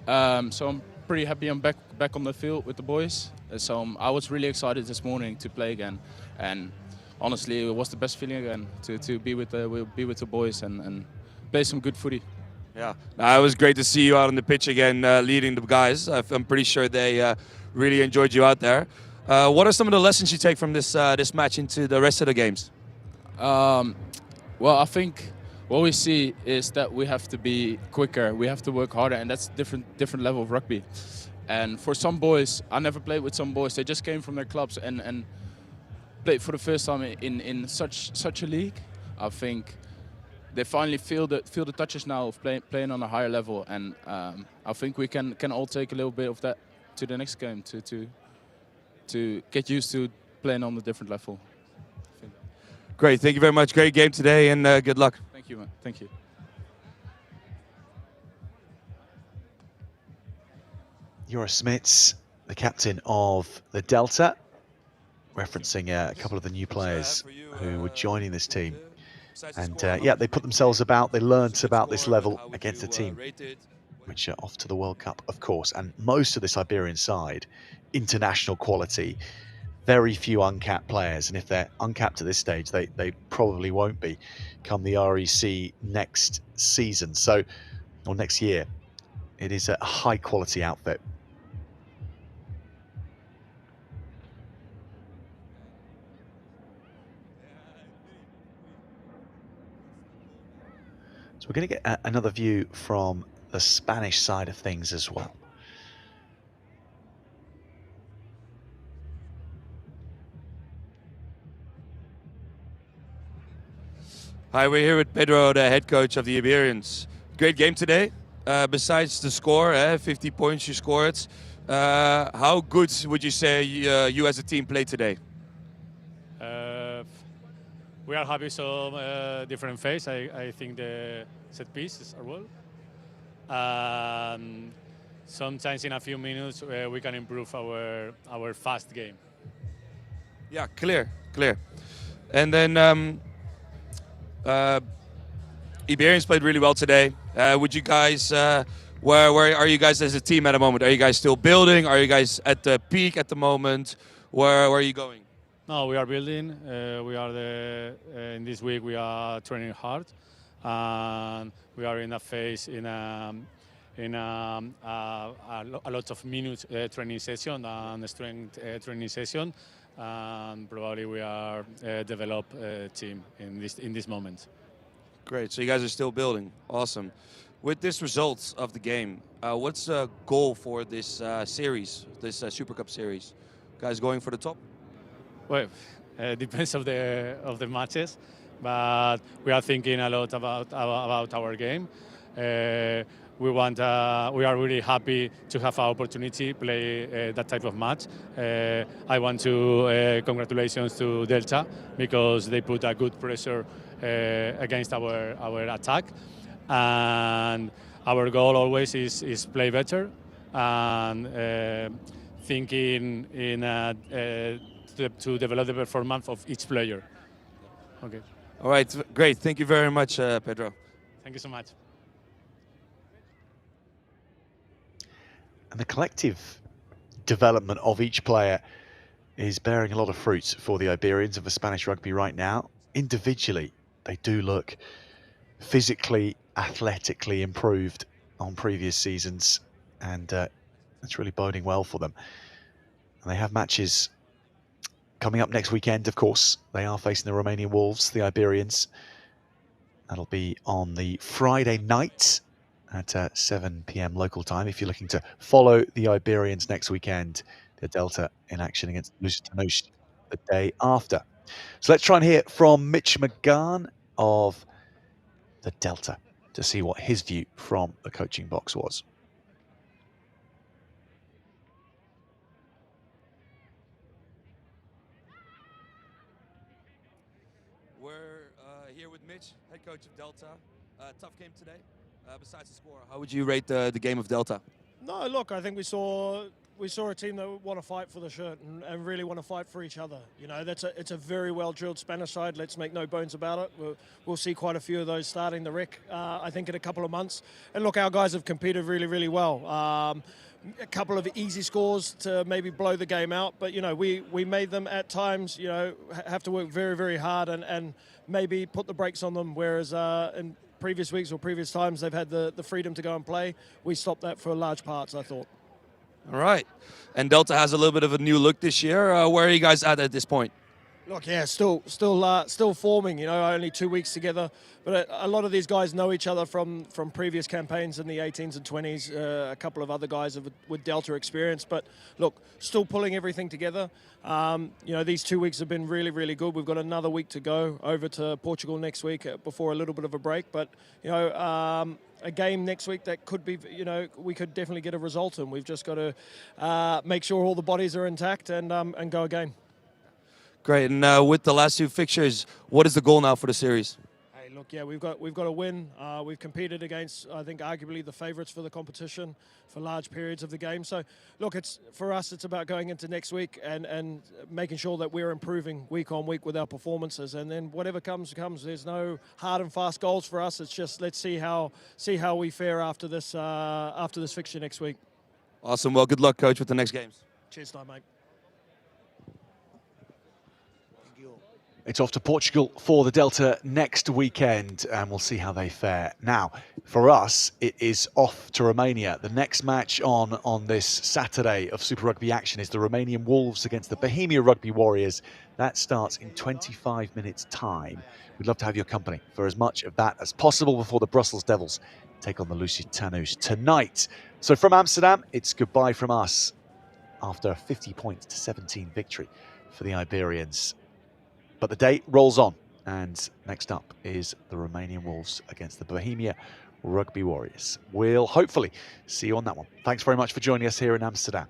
So I'm pretty happy I'm back on the field with the boys. So I was really excited this morning to play again, and honestly, it was the best feeling again to be with the boys and play some good footy. Yeah, it was great to see you out on the pitch again, leading the guys. I'm pretty sure they really enjoyed you out there. What are some of the lessons you take from this match into the rest of the games? Well, I think what we see is that we have to be quicker, we have to work harder, and that's different level of rugby. And for some boys, I never played with some boys. They just came from their clubs and played for the first time in such a league. I think they finally feel the touches now of playing on a higher level, and I think we can all take a little bit of that to the next game to get used to playing on a different level. Great, thank you very much. Great game today, and good luck. Thank you, man. Thank you. Joris Smits, the captain of the Delta, referencing a couple of the new players who were joining this team. And yeah, they put themselves about, they learnt about this level against a team which are off to the World Cup, of course. And most of this Iberian side, international quality, very few uncapped players. And if they're uncapped at this stage, they probably won't be come the REC next season. So, or next year. It is a high quality outfit. So we're going to get another view from the Spanish side of things as well. Hi, we're here with Pedro, the head coach of the Iberians. Great game today. Besides the score, 50 points you scored, how good would you say you as a team played today? We are having some different phase. I think the set pieces are well. Sometimes in a few minutes we can improve our fast game. Yeah, clear. And then Iberians played really well today. Would you guys, where are you guys as a team at the moment? Are you guys still building? Are you guys at the peak at the moment? Where are you going? No, we are building. We are in this week we are training hard, and we are in a phase in a lot of minutes training session and strength training session, and probably we are develop a team in this moment. Great. So you guys are still building. Awesome. With this result of the game, what's the goal for this series, this Super Cup series? Guys going for the top? Well, depends of the matches, but we are thinking a lot about our game. We are really happy to have our opportunity play that type of match. I want to congratulations to Delta because they put a good pressure against our attack, and our goal always is play better and thinking in to develop the performance of each player. Okay. All right, great. Thank you very much, Pedro. Thank you so much. And the collective development of each player is bearing a lot of fruit for the Iberians of the Spanish rugby right now. Individually, they do look physically, athletically improved on previous seasons, and that's really boding well for them. And they have matches coming up next weekend, of course. They are facing the Romanian Wolves, the Iberians. That'll be on the Friday night at 7 p.m. local time. If you're looking to follow the Iberians next weekend, the Delta in action against Lusitanos the day after. So let's try and hear from Mitch McGann of the Delta to see what his view from the coaching box was. We're here with Mitch, head coach of Delta. Tough game today. Besides the score, how would you rate the game of Delta? No, look, I think we saw a team that want to fight for the shirt and really want to fight for each other. You know, it's a very well drilled Spanish side. Let's make no bones about it. We'll see quite a few of those starting the rec, I think, in a couple of months. And look, our guys have competed really, really well. A couple of easy scores to maybe blow the game out, but you know, we made them at times, you know, have to work very, very hard and maybe put the brakes on them. Whereas in previous weeks or previous times they've had the freedom to go and play. We stopped that for large parts, I thought. All right. And Delta has a little bit of a new look this year. Where are you guys at this point? Look, yeah, still forming. You know, only 2 weeks together, but a lot of these guys know each other from previous campaigns in the 18s and 20s. A couple of other guys with Delta experience, but look, still pulling everything together. You know, these 2 weeks have been really, really good. We've got another week to go over to Portugal next week before a little bit of a break, but you know. A game next week that could be, you know, we could definitely get a result in. We've just got to make sure all the bodies are intact and go again. Great. And with the last two fixtures, what is the goal now for the series? Hey, look, yeah, we've got to win. We've competed against, I think, arguably the favourites for the competition for large periods of the game. So, look, for us, it's about going into next week and making sure that we're improving week on week with our performances. And then whatever comes. There's no hard and fast goals for us. It's just let's see how we fare after this fixture next week. Awesome. Well, good luck, coach, with the next games. Cheers, time, mate. It's off to Portugal for the Delta next weekend, and we'll see how they fare. Now, for us, it is off to Romania. The next match on this Saturday of Super Rugby action is the Romanian Wolves against the Bohemia Rugby Warriors. That starts in 25 minutes' time. We'd love to have your company for as much of that as possible before the Brussels Devils take on the Lusitanus tonight. So from Amsterdam, it's goodbye from us after a 50-17 victory for the Iberians. But the day rolls on, and next up is the Romanian Wolves against the Bohemia Rugby Warriors. We'll hopefully see you on that one. Thanks very much for joining us here in Amsterdam.